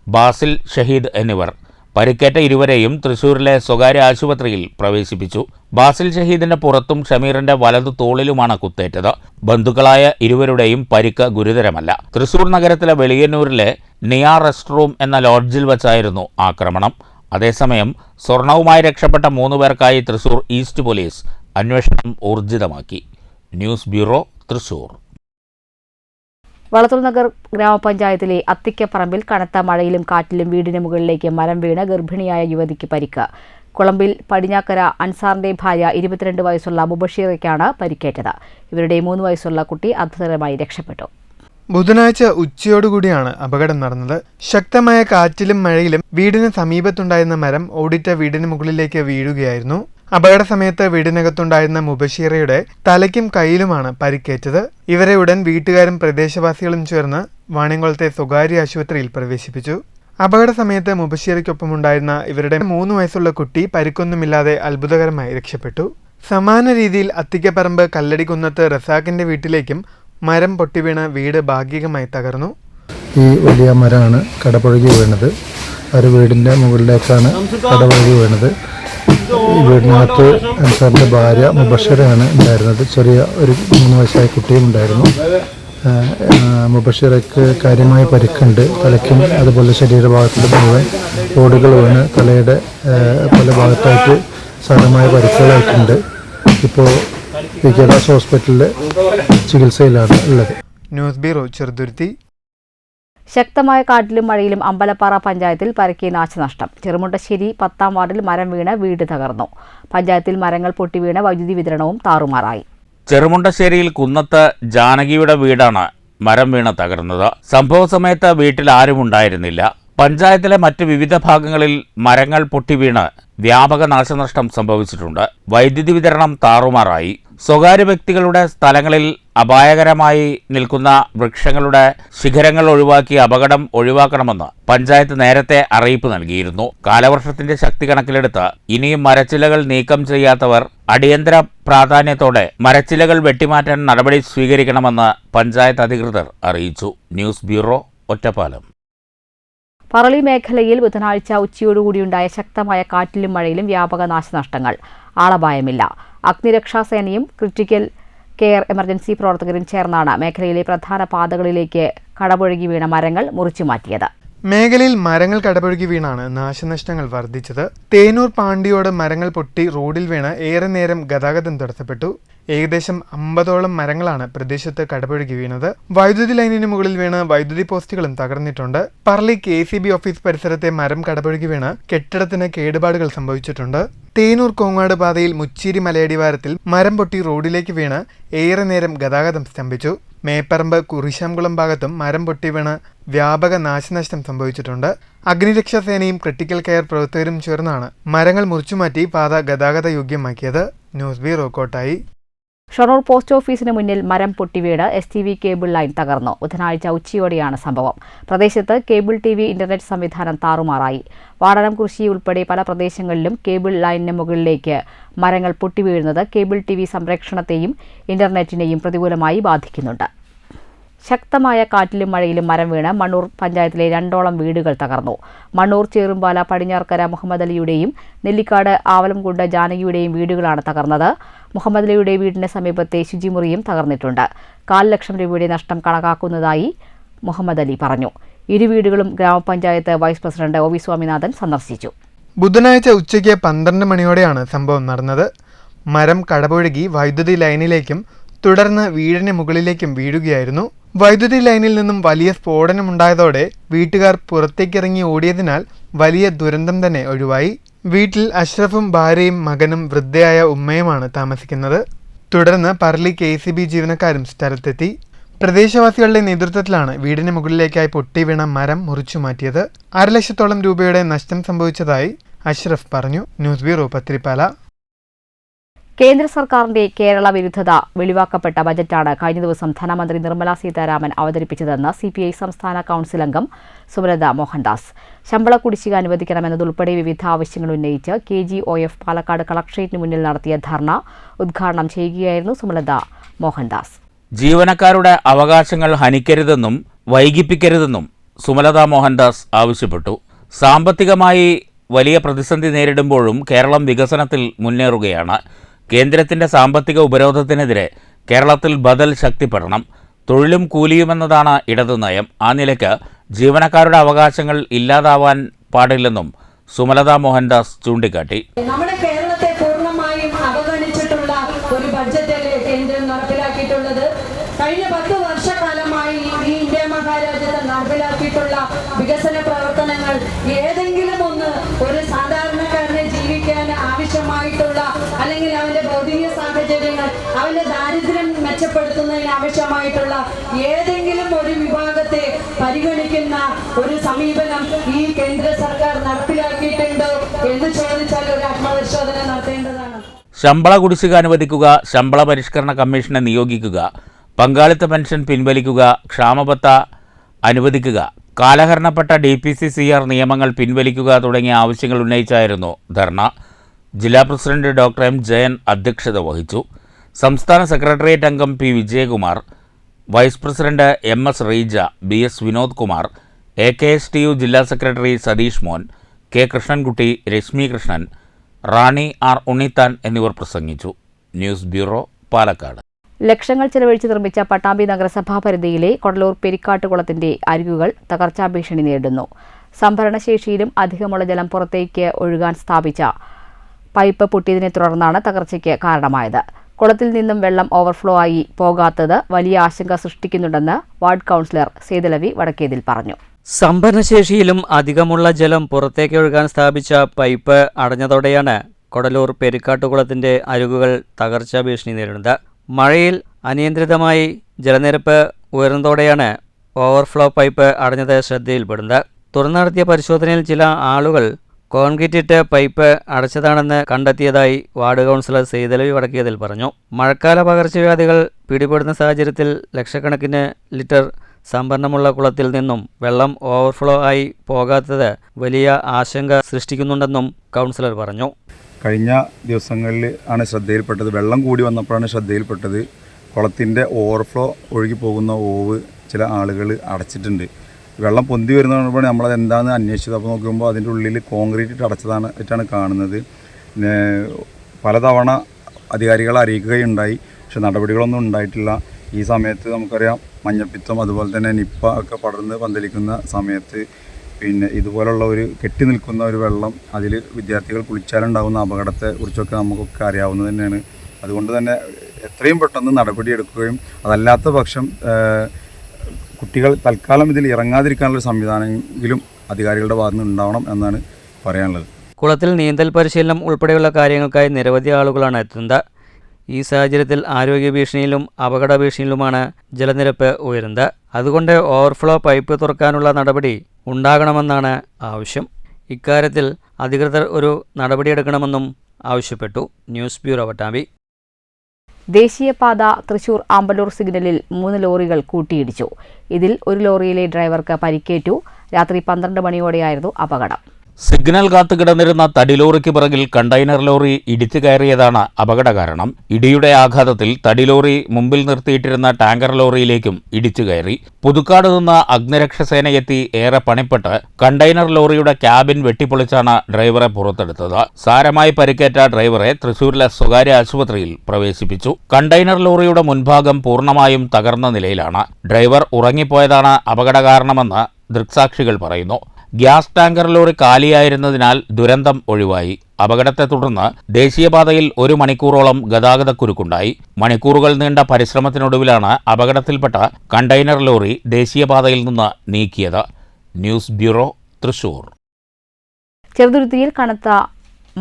ബാസിൽ ഷഹീദ് എന്നിവർ. പരിക്കേറ്റ ഇരുവരെയും തൃശൂരിലെ സ്വകാര്യ ആശുപത്രിയിൽ പ്രവേശിപ്പിച്ചു. ബാസിൽ ഷഹീദിന്റെ പുറത്തും ഷമീറിന്റെ വലതു തോളിലുമാണ് കുത്തേറ്റത്. ബന്ധുക്കളായ ഇരുവരുടെയും പരിക്ക് ഗുരുതരമല്ല. തൃശൂർ നഗരത്തിലെ വെളിയന്നൂരിലെ നിയ റെസ്റ്റ് റൂം എന്ന ലോഡ്ജിൽ വച്ചായിരുന്നു ആക്രമണം. അതേസമയം സ്വർണവുമായി രക്ഷപ്പെട്ട 3 പേർക്കായി തൃശൂർ ഈസ്റ്റ് പോലീസ് അന്വേഷണം ഊർജിതമാക്കി. News bureau, Thrissur. വളത്തൂർ നഗർ ഗ്രാമപഞ്ചായത്തിലെ അത്തിക്കപ്പറമ്പിൽ കനത്ത മഴയിലും കാറ്റിലും വീടിന് മുകളിലേക്ക് മരം വീണ് ഗർഭിണിയായ യുവതിക്ക് പരിക്ക്. കുളമ്പിൽ പടിഞ്ഞാക്കര അൻസാറിന്റെ ഭാര്യ 22 വയസ്സുള്ള മുബഷീറയ്ക്കാണ് പരിക്കേറ്റത്. ഇവരുടെ 3 വയസ്സുള്ള കുട്ടി അത്ഭുതകരമായി രക്ഷപ്പെട്ടു. ബുധനാഴ്ച ഉച്ചയോടുകൂടിയാണ് അപകടം നടന്നത്. ശക്തമായ കാറ്റിലും മഴയിലും വീടിന് സമീപത്തുണ്ടായിരുന്ന മരം ഓടിറ്റ വീടിന് മുകളിലേക്ക് വീഴുകയായിരുന്നു. അപകട സമയത്ത് വീടിനകത്തുണ്ടായിരുന്ന മുബഷീറയുടെ തലയ്ക്കും കയ്യിലുമാണ് പരിക്കേറ്റത്. ഇവരെ ഉടൻ വീട്ടുകാരും പ്രദേശവാസികളും ചേർന്ന് വാണിയംകുളത്തെ സ്വകാര്യ ആശുപത്രിയിൽ പ്രവേശിപ്പിച്ചു. അപകട സമയത്ത് മുബഷീറയ്ക്കൊപ്പമുണ്ടായിരുന്ന ഇവരുടെ 3 വയസ്സുള്ള കുട്ടി പരിക്കൊന്നുമില്ലാതെ അത്ഭുതകരമായി രക്ഷപ്പെട്ടു. സമാന രീതിയിൽ അത്തിക്കപ്പറമ്പ് കല്ലടിക്കുന്നത്ത് റസാഖിന്റെ വീട്ടിലേക്കും മരം പൊട്ടിവീണ് വീട് ഭാഗികമായി തകർന്നു. ഈ വലിയ മരമാണ് കടപുഴകി വീണത്. ഒരു വീടിൻ്റെ മുകളിലേക്കാണ് കടപുഴകി വീണത്. ഈ വീടിനകത്ത് അൻസാറിൻ്റെ ഭാര്യ മുബഷീറയാണ് ഉണ്ടായിരുന്നത്. ചെറിയ ഒരു 3 വയസ്സായ കുട്ടിയും ഉണ്ടായിരുന്നു. മുബഷീറയ്ക്ക് കാര്യമായ പരിക്കുണ്ട്. തലയ്ക്കും അതുപോലെ ശരീരഭാഗത്തിലും മുഴുവൻ ഓടുകൾ വീണ് തലയുടെ പല ഭാഗത്തായിട്ട് സാരമായ പരിക്കുകളായിട്ടുണ്ട്. ഇപ്പോൾ വിജയദാസ് ഹോസ്പിറ്റലിൽ ചികിത്സയിലാണ് ഉള്ളത്. News bureau, Cheruthuruthy. ശക്തമായ കാറ്റിലും മഴയിലും അമ്പലപ്പാറ പഞ്ചായത്തിൽ പരക്കെ നാശനഷ്ടം. ചെറുമുണ്ടശ്ശേരി 10-ാം വാർഡിൽ മരം വീണ് വീട് തകർന്നു. പഞ്ചായത്തിൽ മരങ്ങൾ പൊട്ടിവീണ് വൈദ്യുതി വിതരണവും താറുമാറായി. ചെറുമുണ്ടശ്ശേരിയിൽ കുന്നത്ത് ജാനകിയുടെ വീടാണ് മരം വീണ് തകർന്നത്. സംഭവ സമയത്ത് വീട്ടിൽ ആരുമുണ്ടായിരുന്നില്ല. പഞ്ചായത്തിലെ മറ്റ് വിവിധ ഭാഗങ്ങളിൽ മരങ്ങൾ പൊട്ടിവീണ് വ്യാപക നാശനഷ്ടം സംഭവിച്ചിട്ടുണ്ട്. വൈദ്യുതി വിതരണം താറുമാറായി. സ്വകാര്യ വ്യക്തികളുടെ സ്ഥലങ്ങളിൽ അപായകരമായി നിൽക്കുന്ന വൃക്ഷങ്ങളുടെ ശിഖരങ്ങൾ ഒഴിവാക്കി അപകടം ഒഴിവാക്കണമെന്ന് പഞ്ചായത്ത് നേരത്തെ അറിയിപ്പ് നൽകിയിരുന്നു. കാലവർഷത്തിന്റെ ശക്തി കണക്കിലെടുത്ത് ഇനിയും മരച്ചിലകൾ നീക്കം ചെയ്യാത്തവർ അടിയന്തര പ്രാധാന്യത്തോടെ മരച്ചിലകൾ വെട്ടിമാറ്റാൻ നടപടി സ്വീകരിക്കണമെന്ന് പഞ്ചായത്ത് അധികൃതർ അറിയിച്ചു. News bureau, Ottapalam. പറളി മേഖലയിൽ ബുധനാഴ്ച ഉച്ചയോടുകൂടിയുണ്ടായ ശക്തമായ കാറ്റിലും മഴയിലും വ്യാപക നാശനഷ്ടങ്ങൾ. ആളപായമില്ല. അഗ്നിരക്ഷാസേനയും ക്രിട്ടിക്കൽ കെയർ എമർജൻസി പ്രവർത്തകരും ചേർന്നാണ് മേഖലയിലെ പ്രധാന പാതകളിലേക്ക് കടപുഴകി വീണ മരങ്ങൾ മുറിച്ചുമാറ്റിയത്. മേഖലയിൽ മരങ്ങൾ കടപുഴകി വീണാണ് നാശനഷ്ടങ്ങൾ വർദ്ധിച്ചത്. തേനൂർ പാണ്ടിയോട് മരങ്ങൾ പൊട്ടി റോഡിൽ വീണ് ഏറെ നേരം ഗതാഗതം തടസ്സപ്പെട്ടു. ഏകദേശം 50ഓളം മരങ്ങളാണ് പ്രദേശത്ത് കടപുഴകി വീണത്. വൈദ്യുതി ലൈനിന് മുകളിൽ വീണ് വൈദ്യുതി പോസ്റ്റുകളും തകർന്നിട്ടുണ്ട്. പറളി KCB ഓഫീസ് പരിസരത്തെ മരം കടപുഴകി വീണ് കെട്ടിടത്തിന് കേടുപാടുകൾ സംഭവിച്ചിട്ടുണ്ട്. തേനൂർ കോങ്ങാട് പാതയിൽ മുച്ചേരി മലയടിവാരത്തിൽ മരം പൊട്ടി റോഡിലേക്ക് വീണ് ഏറെ നേരം ഗതാഗതം സ്തംഭിച്ചു. മേപ്പറമ്പ് കുറിശാംകുളം ഭാഗത്തും മരം പൊട്ടി വീണ് വ്യാപക നാശനഷ്ടം സംഭവിച്ചിട്ടുണ്ട്. അഗ്നിരക്ഷാസേനയും ക്രിട്ടിക്കൽ കെയർ പ്രവർത്തകരും ചേർന്നാണ് മരങ്ങൾ മുറിച്ചുമാറ്റി പാത ഗതാഗത യോഗ്യമാക്കിയത്. News bureau, Kottayi. Shoranur post ഓഫീസിന് മുന്നിൽ മരം പൊട്ടിവീണ് STV കേബിൾ ലൈൻ തകർന്നു. ബുധനാഴ്ച ഉച്ചയോടെയാണ് സംഭവം. പ്രദേശത്ത് കേബിൾ TV ഇന്റർനെറ്റ് സംവിധാനം താറുമാറായി. വാടനം കൃഷി ഉൾപ്പെടെ പല പ്രദേശങ്ങളിലും കേബിൾ ലൈനിന് മുകളിലേക്ക് മരങ്ങൾ പൊട്ടിവീഴുന്നത് കേബിൾ TV സംരക്ഷണത്തെയും ഇന്റർനെറ്റിനെയും പ്രതികൂലമായി ബാധിക്കുന്നുണ്ട്. ശക്തമായ കാറ്റിലും മഴയിലും മരം വീണ് മണ്ണൂർ പഞ്ചായത്തിലെ 2ഓളം വീടുകൾ തകർന്നു. മണ്ണൂർ ചേറുംപാല പടിഞ്ഞാർക്കര മുഹമ്മദ് അലിയുടെയും നെല്ലിക്കാട് ആവലംകുണ്ട് ജാനകിയുടെയും വീടുകളാണ് തകർന്നത്. മുഹമ്മദ് അലിയുടെ വീടിന് സമീപത്തെ ശുചിമുറിയും തകർന്നിട്ടുണ്ട്. 4 ലക്ഷം രൂപയുടെ നഷ്ടം കണക്കാക്കുന്നതായി മുഹമ്മദ് അലി പറഞ്ഞു. ഇരു വീടുകളും ഗ്രാമപഞ്ചായത്ത് വൈസ് പ്രസിഡന്റ് OV സ്വാമിനാഥൻ സന്ദർശിച്ചു. ബുധനാഴ്ച ഉച്ചയ്ക്ക് 12 മണിയോടെയാണ് സംഭവം നടന്നത്. മരം കടപുഴകി വൈദ്യുതി ലൈനിലേക്കും തുടർന്ന് വീടിന് മുകളിലേക്കും വീഴുകയായിരുന്നു. വൈദ്യുതി ലൈനിൽ നിന്നും വലിയ സ്ഫോടനമുണ്ടായതോടെ വീട്ടുകാർ പുറത്തേക്കിറങ്ങി ഓടിയതിനാൽ വലിയ ദുരന്തം തന്നെ ഒഴിവായി. വീട്ടിൽ അഷ്റഫും ഭാര്യയും മകനും വൃദ്ധയായ ഉമ്മയുമാണ് താമസിക്കുന്നത്. തുടർന്ന് പറളി KCB ജീവനക്കാരും സ്ഥലത്തെത്തി. പ്രദേശവാസികളുടെ നേതൃത്വത്തിലാണ് വീടിന് മുകളിലേക്കായി പൊട്ടി വീണ മരം മുറിച്ചു മാറ്റിയത്. 1.5 ലക്ഷത്തോളം രൂപയുടെ നഷ്ടം സംഭവിച്ചതായി അഷ്റഫ് പറഞ്ഞു. News bureau, Pathirippala. കേന്ദ്ര സർക്കാരിന്റെ കേരള വിരുദ്ധത വെളിവാക്കപ്പെട്ട ബജറ്റാണ് കഴിഞ്ഞ ദിവസം ധനമന്ത്രി നിർമ്മല സീതാരാമൻ അവതരിപ്പിച്ചതെന്ന് CPI സംസ്ഥാന കൗൺസിൽ അംഗം സുമലത മോഹൻദാസ്. ശമ്പള കുടിശ്ശിക അനുവദിക്കണമെന്നതുൾപ്പെടെ വിവിധ ആവശ്യങ്ങൾ ഉന്നയിച്ച് KGOF പാലക്കാട് കളക്ട്രേറ്റിന് മുന്നിൽ നടത്തിയ ധർണ ഉദ്ഘാടനം ചെയ്യുകയായിരുന്നു സുമലത മോഹൻദാസ്. ജീവനക്കാരുടെ അവകാശങ്ങൾ ഹനിക്കരുതെന്നും വൈകിപ്പിക്കരുതെന്നും സുമലത മോഹൻദാസ് ആവശ്യപ്പെട്ടു. സാമ്പത്തികമായി വലിയ പ്രതിസന്ധി നേരിടുമ്പോഴും കേരളം വികസനത്തിൽ മുന്നേറുകയാണ്. കേന്ദ്രത്തിൻ്റെ സാമ്പത്തിക ഉപരോധത്തിനെതിരെ കേരളത്തിൽ ബദൽ ശക്തിപ്പെടണം. തൊഴിലും കൂലിയുമെന്നതാണ് ഇടതു നയം. ആ നിലയ്ക്ക് ജീവനക്കാരുടെ അവകാശങ്ങൾ ഇല്ലാതാവാൻ പാടില്ലെന്നും സുമലത മോഹൻദാസ് ചൂണ്ടിക്കാട്ടി. നമ്മുടെ കേരളത്തെ പൂർണ്ണമായും അവഗണിച്ചിട്ടുള്ള ഒരു ബഡ്ജറ്റല്ലേ കേന്ദ്രം നടപ്പിലാക്കിയിട്ടുള്ളത്. കഴിഞ്ഞ 10 വർഷക്കാലമായി ഈ ഇന്ത്യ മഹാരാജ്യത്ത് നടപ്പിലാക്കിയിട്ടുള്ള വികസന പ്രവർത്തനങ്ങൾ ഏതെങ്കിലും ഒന്ന് ഒരു സാധാരണക്കാരനെ ജീവിക്കാൻ ആവശ്യമായിട്ടുള്ള അല്ലെങ്കിൽ അവന്റെ ഭൗതിക സാഹചര്യങ്ങൾ അവന്റെ ദാരിദ്ര്യം മെച്ചപ്പെടുത്തുന്നതിന് ആവശ്യമായിട്ടുള്ള ഏതെങ്കിലും ഒരു വിഭാഗത്തെ പരിഗണിക്കുന്ന ഒരു സമീപനം ഈ കേന്ദ്ര സർക്കാർ നടപ്പിലാക്കിയിട്ടുണ്ടോ എന്ന് ചോദിച്ചാൽ ഒരു ആത്മപരിശോധന നടത്തേണ്ടതാണ്. ശമ്പള കുടിശ്ശിക അനുവദിക്കുക, ശമ്പള പരിഷ്കരണ കമ്മീഷനെ നിയോഗിക്കുക, പങ്കാളിത്ത പെൻഷൻ പിൻവലിക്കുക, ക്ഷാമബത്ത അനുവദിക്കുക, കാലഹരണപ്പെട്ട DPCCR നിയമങ്ങൾ പിൻവലിക്കുക തുടങ്ങിയ ആവശ്യങ്ങൾ ഉന്നയിച്ചായിരുന്നു ധർണ. ജില്ലാ പ്രസിഡന്റ് ഡോക്ടർ M. ജയൻ അധ്യക്ഷത വഹിച്ചു. സംസ്ഥാന സെക്രട്ടേറിയറ്റ് അംഗം P. Vijayakumar, vice president MS. Reeja, BS. Vinod Kumar, AKSTU ജില്ലാ സെക്രട്ടറി സതീഷ് മോൻ, K. കൃഷ്ണൻകുട്ടി, രശ്മി കൃഷ്ണൻ, റാണി R. ഉണ്ണിത്താൻ എന്നിവർ പ്രസംഗിച്ചു. News bureau, Palakkad. ലക്ഷങ്ങൾ ചെലവഴിച്ച് നിർമ്മിച്ച പട്ടാമ്പി നഗരസഭാ പരിധിയിലെ കൊടലൂർ പെരിക്കാട്ടുകുളത്തിന്റെ അരികുകൾ തകർച്ചാ ഭീഷണി നേരിടുന്നു. സംഭരണശേഷിയിലും അധികമുള്ള ജലം പുറത്തേക്ക് ഒഴുകാൻ സ്ഥാപിച്ച പൈപ്പ് പൊട്ടിയതിനെ തുടർന്നാണ് തകർച്ചയ്ക്ക് കാരണമായത്. കുളത്തിൽ നിന്നും വെള്ളം ഓവർഫ്ലോ ആയി പോകാത്തത് വലിയ ആശങ്ക സൃഷ്ടിക്കുന്നുണ്ടെന്ന് വാർഡ് കൗൺസിലർ സേതുലവി വടക്കേതിൽ പറഞ്ഞു. സംഭരണശേഷിയിലും അധികമുള്ള ജലം പുറത്തേക്ക് ഒഴുകാൻ സ്ഥാപിച്ച പൈപ്പ് അടഞ്ഞതോടെയാണ് കൊടലൂർ പെരിക്കാട്ടുകുളത്തിന്റെ അരികുകൾ തകർച്ചാ ഭീഷണി നേരിടുന്നത്. മഴയിൽ അനിയന്ത്രിതമായി ജലനിരപ്പ് ഉയർന്നതോടെയാണ് ഓവർഫ്ലോ പൈപ്പ് അടഞ്ഞത് ശ്രദ്ധയിൽപ്പെടുന്നത്. തുടർന്ന് നടത്തിയ പരിശോധനയിൽ ചില ആളുകൾ കോൺക്രീറ്റ് ഇട്ട് പൈപ്പ് അടച്ചതാണെന്ന് കണ്ടെത്തിയതായി വാർഡ് കൗൺസിലർ സേതുലവി വടക്കേതിൽ പറഞ്ഞു. മഴക്കാല പകർച്ചവ്യാധികൾ പിടിപെടുന്ന സാഹചര്യത്തിൽ ലക്ഷക്കണക്കിന് ലിറ്റർ സംഭരണമുള്ള കുളത്തിൽ നിന്നും വെള്ളം ഓവർഫ്ലോ ആയി പോകാത്തത് വലിയ ആശങ്ക സൃഷ്ടിക്കുന്നുണ്ടെന്നും കൗൺസിലർ പറഞ്ഞു. കഴിഞ്ഞ ദിവസങ്ങളിൽ ആണ് ശ്രദ്ധയിൽപ്പെട്ടത്. വെള്ളം കൂടി വന്നപ്പോഴാണ് ശ്രദ്ധയിൽപ്പെട്ടത്. കുളത്തിൻ്റെ ഓവർഫ്ലോ ഒഴുകി പോകുന്ന ഓവ് ചില ആളുകൾ അടച്ചിട്ടുണ്ട്. വെള്ളം പൊന്തി വരുന്നപ്പോൾ നമ്മളത് എന്താണെന്ന് അന്വേഷിച്ചത്. അപ്പോൾ നോക്കുമ്പോൾ അതിൻ്റെ ഉള്ളിൽ കോൺക്രീറ്റ് ഇട്ട് അടച്ചതായിട്ടാണ് കാണുന്നത്. പലതവണ അധികാരികളെ അറിയിക്കുകയുണ്ടായി, പക്ഷെ നടപടികളൊന്നും ഉണ്ടായിട്ടില്ല. ഈ സമയത്ത് നമുക്കറിയാം മഞ്ഞപ്പിത്തം അതുപോലെ തന്നെ നിപ്പ ഒക്കെ പടർന്ന് പന്തലിക്കുന്ന സമയത്ത് പിന്നെ ഇതുപോലുള്ള ഒരു കെട്ടി നിൽക്കുന്ന ഒരു വെള്ളം അതിൽ വിദ്യാർത്ഥികൾ കുളിച്ചാലുണ്ടാകുന്ന അപകടത്തെ കുറിച്ചൊക്കെ നമുക്കൊക്കെ അറിയാവുന്നത് തന്നെയാണ്. അതുകൊണ്ട് തന്നെ എത്രയും പെട്ടെന്ന് നടപടിയെടുക്കുകയും അതല്ലാത്ത പക്ഷം കുട്ടികൾ തൽക്കാലം ഇതിൽ ഇറങ്ങാതിരിക്കാനുള്ള സംവിധാനമെങ്കിലും അധികാരികളുടെ ഭാഗത്ത് നിന്ന് ഉണ്ടാവണം എന്നാണ് പറയാനുള്ളത്. കുളത്തിൽ നീന്തൽ പരിശീലനം ഉൾപ്പെടെയുള്ള കാര്യങ്ങൾക്കായി നിരവധി ആളുകളാണ് എത്തുന്നത്. ഈ സാഹചര്യത്തിൽ ആരോഗ്യ ഭീഷണിയിലും അപകട ഭീഷണിയിലുമാണ് ജലനിരപ്പ് ഉയരുന്നത്. അതുകൊണ്ട് ഓവർഫ്ലോ പൈപ്പ് തുറക്കാനുള്ള നടപടി ഉണ്ടാകണമെന്നാണ് ആവശ്യം. ഇക്കാര്യത്തിൽ അധികൃതർ ഒരു നടപടിയെടുക്കണമെന്നും ആവശ്യപ്പെട്ടു. News bureau, Pattambi. ദേശീയപാത തൃശൂർ ആമ്പലൂർ സിഗ്നലിൽ 3 ലോറികൾ കൂട്ടിയിടിച്ചു. ഇതിൽ ഒരു ലോറിയിലെ ഡ്രൈവർക്ക് പരിക്കേറ്റു. രാത്രി 12 മണിയോടെയായിരുന്നു അപകടം. സിഗ്നൽ കാത്തുകിടന്നിരുന്ന തടിലോറിക്ക് പിറകിൽ കണ്ടെയ്നർ ലോറി ഇടിച്ചു കയറിയതാണ് അപകട കാരണം. ഇടിയുടെ ആഘാതത്തിൽ തടിലോറി മുമ്പിൽ നിർത്തിയിട്ടിരുന്ന ടാങ്കർ ലോറിയിലേക്കും ഇടിച്ചു കയറി. പുതുക്കാട് നിന്ന് അഗ്നിരക്ഷാസേനയെത്തി ഏറെ പണിപ്പെട്ട് കണ്ടെയ്നർ ലോറിയുടെ ക്യാബിൻ വെട്ടിപ്പൊളിച്ചാണ് ഡ്രൈവറെ പുറത്തെടുത്തത്. സാരമായി പരിക്കേറ്റ ഡ്രൈവറെ തൃശൂരിലെ സ്വകാര്യ ആശുപത്രിയിൽ പ്രവേശിപ്പിച്ചു. കണ്ടെയ്നർ ലോറിയുടെ മുൻഭാഗം പൂർണ്ണമായും തകർന്ന നിലയിലാണ്. ഡ്രൈവർ ഉറങ്ങിപ്പോയതാണ് അപകട കാരണമെന്ന് ദൃക്സാക്ഷികൾ പറയുന്നു. ഗ്യാസ് ടാങ്കർ ലോറി കാലിയായിരുന്നതിനാൽ ദുരന്തം ഒഴിവായി. അപകടത്തെ തുടർന്ന് ദേശീയപാതയിൽ 1 മണിക്കൂറോളം ഗതാഗതക്കുരുക്കുണ്ടായി. മണിക്കൂറുകൾ നീണ്ട പരിശ്രമത്തിനൊടുവിലാണ് അപകടത്തിൽപ്പെട്ട കണ്ടെയ്നർ ലോറി ദേശീയപാതയിൽ നിന്ന് നീക്കിയത്. News bureau, Thrissur. ചെറുതുരുത്തിയിൽ കനത്ത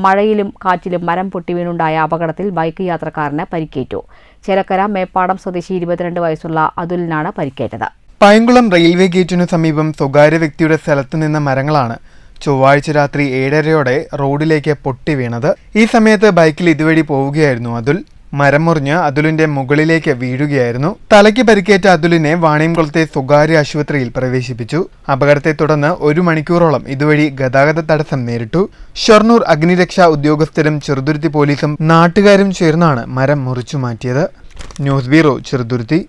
മഴയിലും കാറ്റിലും മരം പൊട്ടിവീണുണ്ടായ അപകടത്തിൽ ബൈക്ക് യാത്രക്കാരന് പരിക്കേറ്റു. ചേലക്കര മേപ്പാടം സ്വദേശി 22 വയസ്സുള്ള അതുലിനാണ് പരിക്കേറ്റത്. പയങ്കുളം റെയിൽവേ ഗേറ്റിനു സമീപം സ്വകാര്യ വ്യക്തിയുടെ സ്ഥലത്ത് നിന്ന മരങ്ങളാണ് ചൊവ്വാഴ്ച രാത്രി 7:30 റോഡിലേക്ക് പൊട്ടി വീണത്. ഈ സമയത്ത് ബൈക്കിൽ ഇതുവഴി പോവുകയായിരുന്നു അതുൽ. മരം മുറിഞ്ഞ് അതുലിന്റെ മുകളിലേക്ക് വീഴുകയായിരുന്നു. തലയ്ക്ക് പരിക്കേറ്റ അതുലിനെ വാണിയംകുളത്തെ സ്വകാര്യ ആശുപത്രിയിൽ പ്രവേശിപ്പിച്ചു. അപകടത്തെ തുടർന്ന് 1 മണിക്കൂറോളം ഇതുവഴി ഗതാഗത തടസ്സം നേരിട്ടു. ഷൊർണൂർ അഗ്നിരക്ഷാ ഉദ്യോഗസ്ഥരും ചെറുതുരുത്തി പോലീസും നാട്ടുകാരും ചേർന്നാണ് മരം മുറിച്ചു മാറ്റിയത്. News bureau, Cheruthuruthy.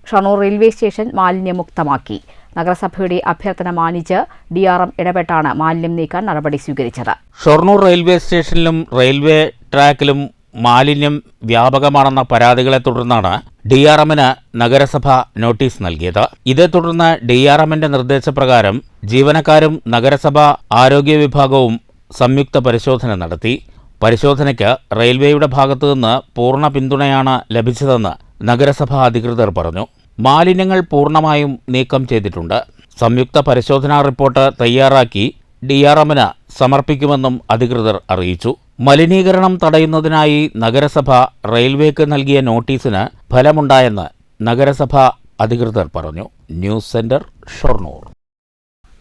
Shoranur railway station മാലിന്യമുക്തമാക്കി. നഗരസഭയുടെ അഭ്യർത്ഥന മാനിച്ച് DRM ഇടപെട്ടാണ് മാലിന്യം നീക്കാൻ നടപടി സ്വീകരിച്ചത്. ഷൊർണൂർ റെയിൽവേ സ്റ്റേഷനിലും റെയിൽവേ ട്രാക്കിലും മാലിന്യം വ്യാപകമാണെന്ന പരാതികളെ തുടർന്നാണ് DRMന് നഗരസഭ നോട്ടീസ് നൽകിയത്. ഇതേ തുടർന്ന് DRMന്റെ നിർദ്ദേശപ്രകാരം ജീവനക്കാരും നഗരസഭ ആരോഗ്യ വിഭാഗവും സംയുക്ത പരിശോധന നടത്തി. പരിശോധനയ്ക്ക് റെയിൽവേയുടെ ഭാഗത്തുനിന്ന് പൂർണ്ണ പിന്തുണയാണ് ലഭിച്ചതെന്ന് നഗരസഭ അധികൃതർ പറഞ്ഞു. മാലിന്യങ്ങൾ പൂർണ്ണമായും നീക്കം ചെയ്തിട്ടുണ്ട്. സംയുക്ത പരിശോധനാ റിപ്പോർട്ട് തയ്യാറാക്കി DRMന് സമർപ്പിക്കുമെന്നും അധികൃതർ അറിയിച്ചു. മലിനീകരണം തടയുന്നതിനായി നഗരസഭ റെയിൽവേക്ക് നൽകിയ നോട്ടീസിന് ഫലമുണ്ടായെന്ന് നഗരസഭ അധികൃതർ പറഞ്ഞു. News centre, Shoranur.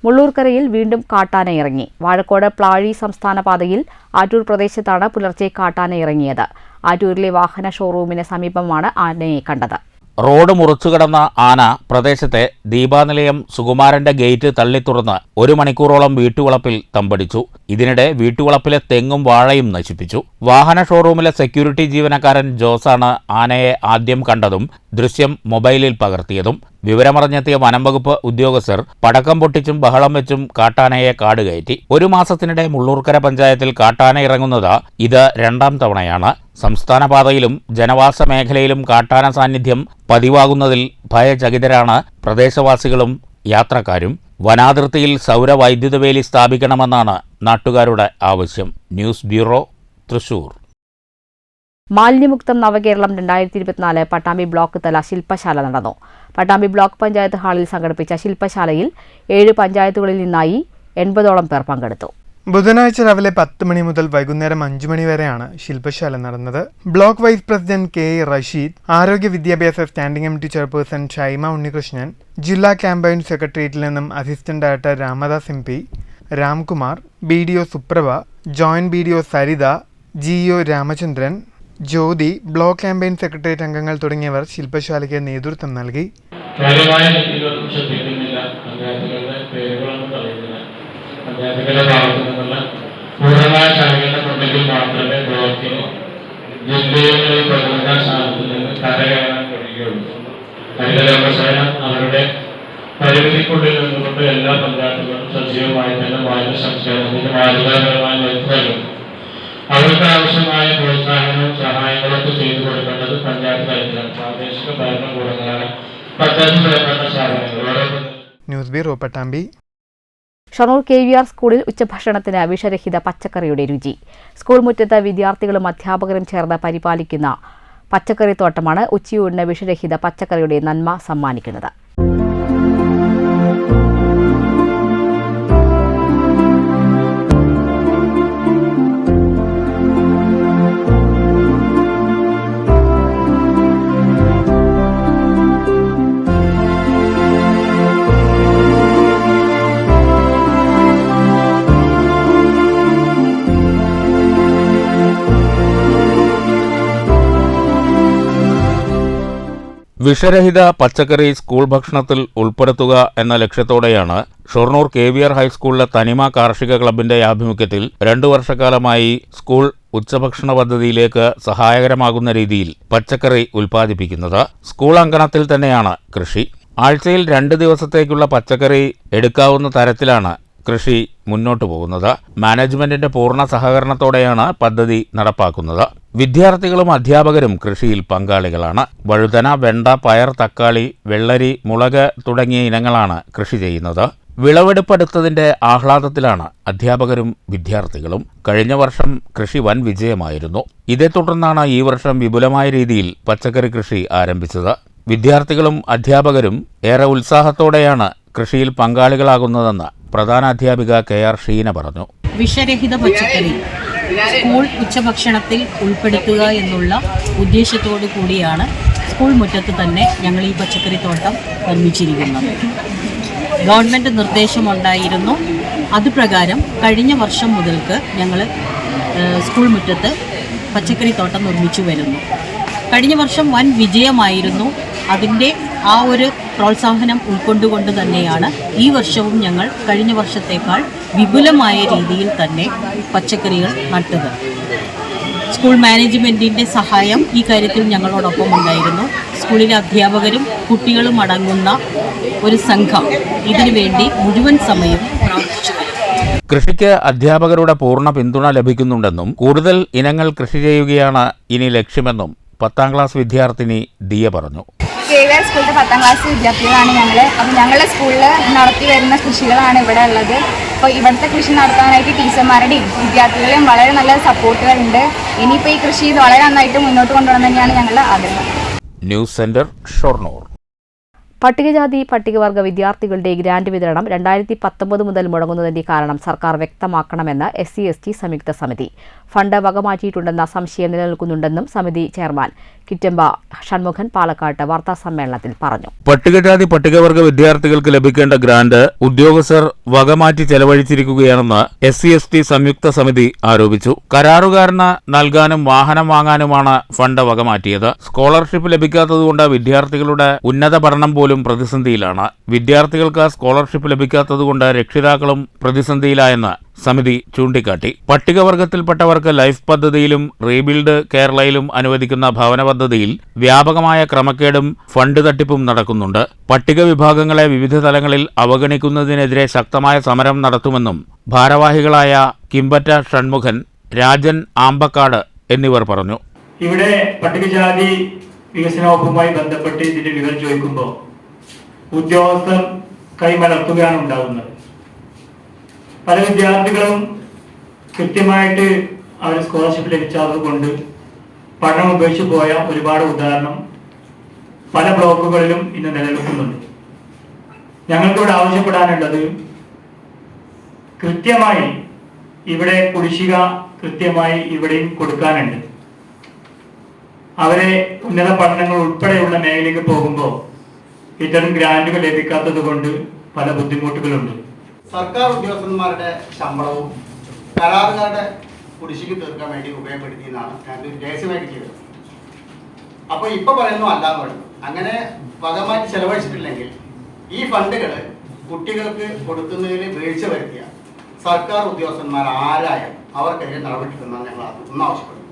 മുള്ളൂർക്കരയിൽ വീണ്ടും കാട്ടാന ഇറങ്ങി. വാഴക്കോട് പ്ലാഴി സംസ്ഥാന പാതയിൽ ആറ്റൂർ പ്രദേശത്താണ് പുലർച്ചെ കാട്ടാന ഇറങ്ങിയത്. ആറ്റൂരിലെ വാഹന ഷോറൂമിന് സമീപമാണ് ആനയെ കണ്ടത്. റോഡ് മുറിച്ചുകടന്ന ആന പ്രദേശത്തെ ദീപാനിലയം സുകുമാരന്റെ ഗേറ്റ് തള്ളിത്തുറന്ന് 1 മണിക്കൂറോളം വീട്ടുവളപ്പിൽ തമ്പടിച്ചു. ഇതിനിടെ വീട്ടുവളപ്പിലെ തെങ്ങും വാഴയും നശിപ്പിച്ചു. വാഹന ഷോറൂമിലെ സെക്യൂരിറ്റി ജീവനക്കാരൻ ജോസാണ് ആനയെ ആദ്യം കണ്ടതും ദൃശ്യം മൊബൈലിൽ പകർത്തിയതും. വിവരമറിഞ്ഞെത്തിയ വനംവകുപ്പ് ഉദ്യോഗസ്ഥർ പടക്കം പൊട്ടിച്ചും ബഹളം വെച്ചും കാട്ടാനയെ കാടുകയറ്റി. 1 മാസത്തിനിടെ മുള്ളൂർക്കര പഞ്ചായത്തിൽ കാട്ടാന ഇറങ്ങുന്നത് ഇത് 2ാം തവണയാണ്. സംസ്ഥാന പാതയിലും ജനവാസ മേഖലയിലും കാട്ടാന സാന്നിധ്യം പതിവാകുന്നതിൽ ഭയചകിതരാണ് പ്രദേശവാസികളും യാത്രക്കാരും. വനാതിർത്തിയിൽ സൗരവൈദ്യുത വേലി സ്ഥാപിക്കണമെന്നാണ് നാട്ടുകാരുടെ ആവശ്യം. News bureau, Thrissur. മാലിന്യമുക്തം നവകേരളം 2024 പട്ടാമ്പി ബ്ലോക്ക് തല ശില്പശാല നടന്നു. പട്ടാമ്പി ബ്ലോക്ക് പഞ്ചായത്ത് ഹാളിൽ സംഘടിപ്പിച്ച ശില്പശാലയിൽ 7 പഞ്ചായത്തുകളിൽ നിന്നായി 80ഓളം പേർ പങ്കെടുത്തു. ബുധനാഴ്ച രാവിലെ 10 മണി മുതൽ വൈകുന്നേരം 5 മണി വരെയാണ് ശില്പശാല നടന്നത്. Block vice president KA Rasheed, ആരോഗ്യ വിദ്യാഭ്യാസ standing committee chairperson Shaima Unnikrishnan, ജില്ലാ ക്യാമ്പയിൻ സെക്രട്ടേറിയറ്റിൽ നിന്നും assistant director Ramadas MP, Ramkumar, BDO Suprabha, joint BDO Saritha, GO Ramachandran, Jyothi, block campaign secretariat അംഗങ്ങൾ തുടങ്ങിയവർ ശില്പശാലയ്ക്ക് നേതൃത്വം നൽകി. പഞ്ചായത്തുകളുടെ ഭാഗത്തു നിന്നുള്ള പൂർണ്ണമായ ശാഖകളുടെ ഫണ്ടിൽ മാത്രമേ ബ്ലോക്കിന് ജില്ലകളിൽ പ്രതിനിധ സ്ഥാനത്തിൽ നിന്ന് കരകയറാൻ കഴിയുകയുള്ളൂ. ഹരിത കർമ്മസേന അവരുടെ പരിമിതിക്കുള്ളിൽ നിന്നുകൊണ്ട് എല്ലാ പഞ്ചായത്തുകളും സജീവമായി തന്നെ മാലിന്യ സംസ്കരണത്തിന് മാതൃകാപരമായി വരുത്തുകയും അവർക്ക് ആവശ്യമായ പ്രോത്സാഹനവും സഹായങ്ങളൊക്കെ ചെയ്തു കൊടുക്കേണ്ടത് പഞ്ചായത്ത് തലത്തിലാണ്. പ്രാദേശിക ഭരണകൂടങ്ങളാണ് പഞ്ചായത്ത് ഭരണ സ്ഥാപനങ്ങൾ. News bureau, Pattambi. Shoranur KVR സ്കൂളിൽ ഉച്ചഭക്ഷണത്തിന് വിഷരഹിത പച്ചക്കറിയുടെ രുചി. സ്കൂൾ മുറ്റത്ത് വിദ്യാർത്ഥികളും അധ്യാപകരും ചേർന്ന് പരിപാലിക്കുന്ന പച്ചക്കറിത്തോട്ടമാണ് ഉച്ചയൂണിന് വിഷരഹിത പച്ചക്കറിയുടെ നന്മ സമ്മാനിക്കുന്നത്. വിഷരഹിത പച്ചക്കറി സ്കൂൾ ഭക്ഷണത്തിൽ ഉൾപ്പെടുത്തുക എന്ന ലക്ഷ്യത്തോടെയാണ് ഷൊർണൂർ KVR ഹൈസ്കൂളിലെ തനിമ കാർഷിക ക്ലബിന്റെ ആഭിമുഖ്യത്തിൽ 2 വർഷക്കാലമായി സ്കൂൾ ഉച്ചഭക്ഷണ പദ്ധതിയിലേക്ക് സഹായകരമാകുന്ന രീതിയിൽ പച്ചക്കറി ഉൽപ്പാദിപ്പിക്കുന്നത്. സ്കൂൾ അങ്കണത്തിൽ തന്നെയാണ് കൃഷി. ആഴ്ചയിൽ 2 ദിവസത്തേക്കുള്ള പച്ചക്കറി എടുക്കാവുന്ന തരത്തിലാണ് കൃഷി മുന്നോട്ടു പോകുന്നത്. മാനേജ്മെന്റിന്റെ പൂർണ്ണ സഹകരണത്തോടെയാണ് പദ്ധതി നടപ്പാക്കുന്നത്. വിദ്യാർത്ഥികളും അധ്യാപകരും കൃഷിയിൽ പങ്കാളികളാണ്. വഴുതന, വെണ്ട, പയർ, തക്കാളി, വെള്ളരി, മുളക് തുടങ്ങിയ ഇനങ്ങളാണ് കൃഷി ചെയ്യുന്നത്. വിളവെടുപ്പെടുത്തതിന്റെ ആഹ്ലാദത്തിലാണ് അധ്യാപകരും വിദ്യാർത്ഥികളും. കഴിഞ്ഞ വർഷം കൃഷി വൻ വിജയമായിരുന്നു. ഇതേ തുടർന്നാണ് ഈ വർഷം വിപുലമായ രീതിയിൽ പച്ചക്കറി കൃഷി ആരംഭിച്ചത്. വിദ്യാർത്ഥികളും അധ്യാപകരും ഏറെ ഉത്സാഹത്തോടെയാണ് കൃഷിയിൽ പങ്കാളികളാകുന്നതെന്ന് പ്രധാനാധ്യാപിക KR ഷീന പറഞ്ഞു. വിഷരഹിത പച്ചക്കറി സ്കൂൾ ഉച്ചഭക്ഷണത്തിൽ ഉൾപ്പെടുത്തുക എന്നുള്ള ഉദ്ദേശത്തോടു കൂടിയാണ് സ്കൂൾ മുറ്റത്ത് തന്നെ ഞങ്ങൾ ഈ പച്ചക്കറി തോട്ടം നിർമ്മിച്ചിരിക്കുന്നത്. ഗവൺമെൻറ് നിർദ്ദേശമുണ്ടായിരുന്നു. അതുപ്രകാരം കഴിഞ്ഞ വർഷം മുതൽക്ക് ഞങ്ങൾ സ്കൂൾ മുറ്റത്ത് പച്ചക്കറി തോട്ടം നിർമ്മിച്ചു വരുന്നു. കഴിഞ്ഞ വർഷം വൻ വിജയമായിരുന്നു. അതിൻ്റെ ആ ഒരു പ്രോത്സാഹനം ഉൾക്കൊണ്ടുകൊണ്ട് തന്നെയാണ് ഈ വർഷവും ഞങ്ങൾ കഴിഞ്ഞ വർഷത്തേക്കാൾ വിപുലമായ രീതിയിൽ തന്നെ പച്ചക്കറികൾ നട്ടത്. സ്കൂൾ മാനേജ്മെൻറ്റിൻ്റെ സഹായം ഈ കാര്യത്തിൽ ഞങ്ങളോടൊപ്പം ഉണ്ടായിരുന്നു. സ്കൂളിലെ അധ്യാപകരും കുട്ടികളും അടങ്ങുന്ന ഒരു സംഘം ഇതിനു വേണ്ടി മുഴുവൻ സമയവും പ്രവർത്തിച്ചു വരുന്നു. കൃഷിക്ക് അധ്യാപകരുടെ പൂർണ്ണ പിന്തുണ ലഭിക്കുന്നുണ്ടെന്നും കൂടുതൽ ഇനങ്ങൾ കൃഷി ചെയ്യുകയാണ് ഇനി ലക്ഷ്യമെന്നും 10ാം ക്ലാസ് വിദ്യാർത്ഥിനി ദിയ പറഞ്ഞു. KVR സ്കൂളിലെ 10ാം ക്ലാസ് വിദ്യാർത്ഥികളാണ് ഞങ്ങൾ. അപ്പോൾ ഞങ്ങളുടെ സ്കൂളിൽ നടത്തി വരുന്ന കൃഷികളാണ് ഇവിടെ ഉള്ളത്. അപ്പോൾ ഇവിടുത്തെ കൃഷി നടത്താനായിട്ട് ടീച്ചർമാരുടെയും വിദ്യാർത്ഥികളുടെയും വളരെ നല്ല സപ്പോർട്ടുകളുണ്ട്. ഇനിയിപ്പോൾ ഈ കൃഷി വളരെ നന്നായിട്ട് മുന്നോട്ട് കൊണ്ടുപോകണം തന്നെയാണ് ഞങ്ങളുടെ ആഗ്രഹം. News centre Shoranur. പട്ടികജാതി പട്ടികവർഗ വിദ്യാർത്ഥികളുടെ ഗ്രാന്റ് വിതരണം 2019 മുതൽ മുടങ്ങുന്നതിന്റെ കാരണം സർക്കാർ വ്യക്തമാക്കണമെന്ന് SC/ST സംയുക്ത സമിതി. ഫണ്ട് വകമാറ്റിയിട്ടുണ്ടെന്ന സംശയം നിലനിൽക്കുന്നുണ്ടെന്നും സമിതി ചെയർമാൻ കിറ്റമ്പ ഷൺമുഖൻ പാലക്കാട്ട് വാർത്താസമ്മേളനത്തിൽ പറഞ്ഞു. പട്ടികജാതി പട്ടികവർഗ വിദ്യാർത്ഥികൾക്ക് ലഭിക്കേണ്ട ഗ്രാന്റ് ഉദ്യോഗസ്ഥർ വകമാറ്റി ചെലവഴിച്ചിരിക്കുകയാണെന്ന് SC/ST സംയുക്ത സമിതി ആരോപിച്ചു. കരാറുകാരന് നൽകാനും വാഹനം വാങ്ങാനുമാണ് ഫണ്ട് വകമാറ്റിയത്. സ്കോളർഷിപ്പ് ലഭിക്കാത്തതുകൊണ്ട് വിദ്യാർത്ഥികളുടെ ഉന്നത പഠനം പോലും പ്രതിസന്ധിയിലാണ്. വിദ്യാർത്ഥികൾക്ക് സ്കോളർഷിപ്പ് ലഭിക്കാത്തതുകൊണ്ട് രക്ഷിതാക്കളും പ്രതിസന്ധിയിലായെന്ന് സമിതി ചൂണ്ടിക്കാട്ടി. പട്ടികവർഗത്തിൽപ്പെട്ടവർക്ക് ലൈഫ് പദ്ധതിയിലും റീബിൽഡ് കേരളയിലും അനുവദിക്കുന്ന ഭവന പദ്ധതിയിൽ വ്യാപകമായ ക്രമക്കേടും ഫണ്ട് തട്ടിപ്പും നടക്കുന്നുണ്ട്. പട്ടിക വിഭാഗങ്ങളെ വിവിധ തലങ്ങളിൽ അവഗണിക്കുന്നതിനെതിരെ ശക്തമായ സമരം നടത്തുമെന്നും ഭാരവാഹികളായ കിമ്പറ്റ ഷൺമുഖൻ, രാജൻ ആമ്പക്കാട് എന്നിവർ പറഞ്ഞു. ഇവിടെ പട്ടികജാതി വികസന വകുപ്പുമായി ബന്ധപ്പെട്ട് ഇതിന്റെ വിവരം ചോദിക്കുമ്പോൾ ഉദ്യോഗസ്ഥർ കൈമലർത്തുകയാണ് ഉണ്ടാകുന്നത്. പല വിദ്യാർത്ഥികളും കൃത്യമായിട്ട് അവർ സ്കോളർഷിപ്പ് ലഭിച്ചതുകൊണ്ട് പഠനം ഉപേക്ഷിച്ച് പോയ ഒരുപാട് ഉദാഹരണം പല ബ്ലോക്കുകളിലും ഇന്ന് നിലനിൽക്കുന്നുണ്ട്. ഞങ്ങൾക്കിവിടെ ആവശ്യപ്പെടാനുള്ളത് കൃത്യമായി ഇവിടെ കുടിശ്ശിക കൃത്യമായി ഇവിടെയും കൊടുക്കാനുണ്ട്. അവരെ ഉന്നത പഠനങ്ങൾ ഉൾപ്പെടെയുള്ള മേഖലയിലേക്ക് പോകുമ്പോൾ ഇത്തരം ഗ്രാന്റുകൾ ലഭിക്കാത്തത് കൊണ്ട് പല ബുദ്ധിമുട്ടുകളുണ്ട്. സർക്കാർ ഉദ്യോഗസ്ഥന്മാരുടെ ശമ്പളവും കരാറുകാരുടെ കുടിശ്ശിക തീർക്കാൻ വേണ്ടി ഉപയോഗപ്പെടുത്തിയെന്നാണ് ഞങ്ങൾക്ക് രഹസ്യമായിട്ട് ചെയ്തത്. അപ്പോൾ ഇപ്പോൾ പറയുന്നു അല്ലാന്ന് പറയുന്നു. അങ്ങനെ വകമാറ്റി ചെലവഴിച്ചിട്ടില്ലെങ്കിൽ ഈ ഫണ്ടുകൾ കുട്ടികൾക്ക് കൊടുക്കുന്നതിൽ വീഴ്ച വരുത്തിയ സർക്കാർ ഉദ്യോഗസ്ഥന്മാർ ആരായാലും അവർക്കെതിരെ നടപടിയെടുക്കുന്നതാണ് ഞങ്ങൾ ഒന്ന് ആവശ്യപ്പെടുന്നത്.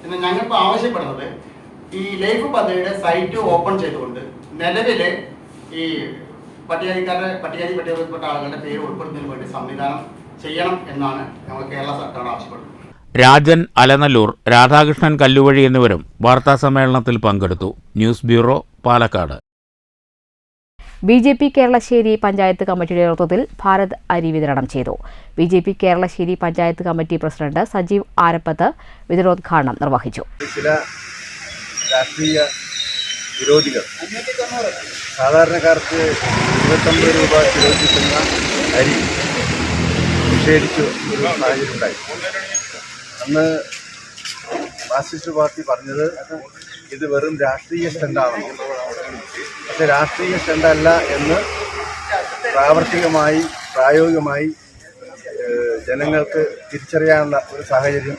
എന്നാൽ ഞങ്ങൾക്ക് ആവശ്യപ്പെടുന്നത് ഈ ലൈഫ് പദ്ധതിയുടെ സൈറ്റ് ഓപ്പൺ ചെയ്തുകൊണ്ട് നിലവിൽ ഈ പട്ടികജാതിപ്പെട്ട ആളുകളുടെ പേര് ഉൾപ്പെടുന്നതിന് വേണ്ടി സംവിധാനം ചെയ്യണം എന്നാണ് ഞങ്ങൾ കേരള സർക്കാർ ആവശ്യപ്പെടുന്നത്. രാജൻ അലനല്ലൂർ, രാധാകൃഷ്ണൻ കല്ലുവഴി എന്നിവരും വാർത്താസമ്മേളനത്തിൽ പങ്കെടുത്തു. News bureau, Palakkad. BJP Keralassery panchayat കമ്മിറ്റിയുടെ നേതൃത്വത്തിൽ ഭാരത് അരി വിതരണം ചെയ്തു. BJP Keralassery panchayat committee president Sajeev Arappath വിതരണോദ്ഘാടനം നിർവഹിച്ചു. ചില രാഷ്ട്രീയ വിരോധികൾ സാധാരണക്കാർക്ക് 29 രൂപ കിലോ കിട്ടുന്ന അരി നിഷേധിച്ചു ഒരു സാഹചര്യം ഉണ്ടായി. അന്ന് മാർക്സിസ്റ്റ് പാർട്ടി പറഞ്ഞത് ഇത് വെറും രാഷ്ട്രീയ സ്റ്റണ്ടാണ്. പക്ഷെ രാഷ്ട്രീയ സ്റ്റണ്ടല്ല എന്ന് പ്രായോഗികമായി ജനങ്ങൾക്ക് തിരിച്ചറിയാനുള്ള ഒരു സാഹചര്യം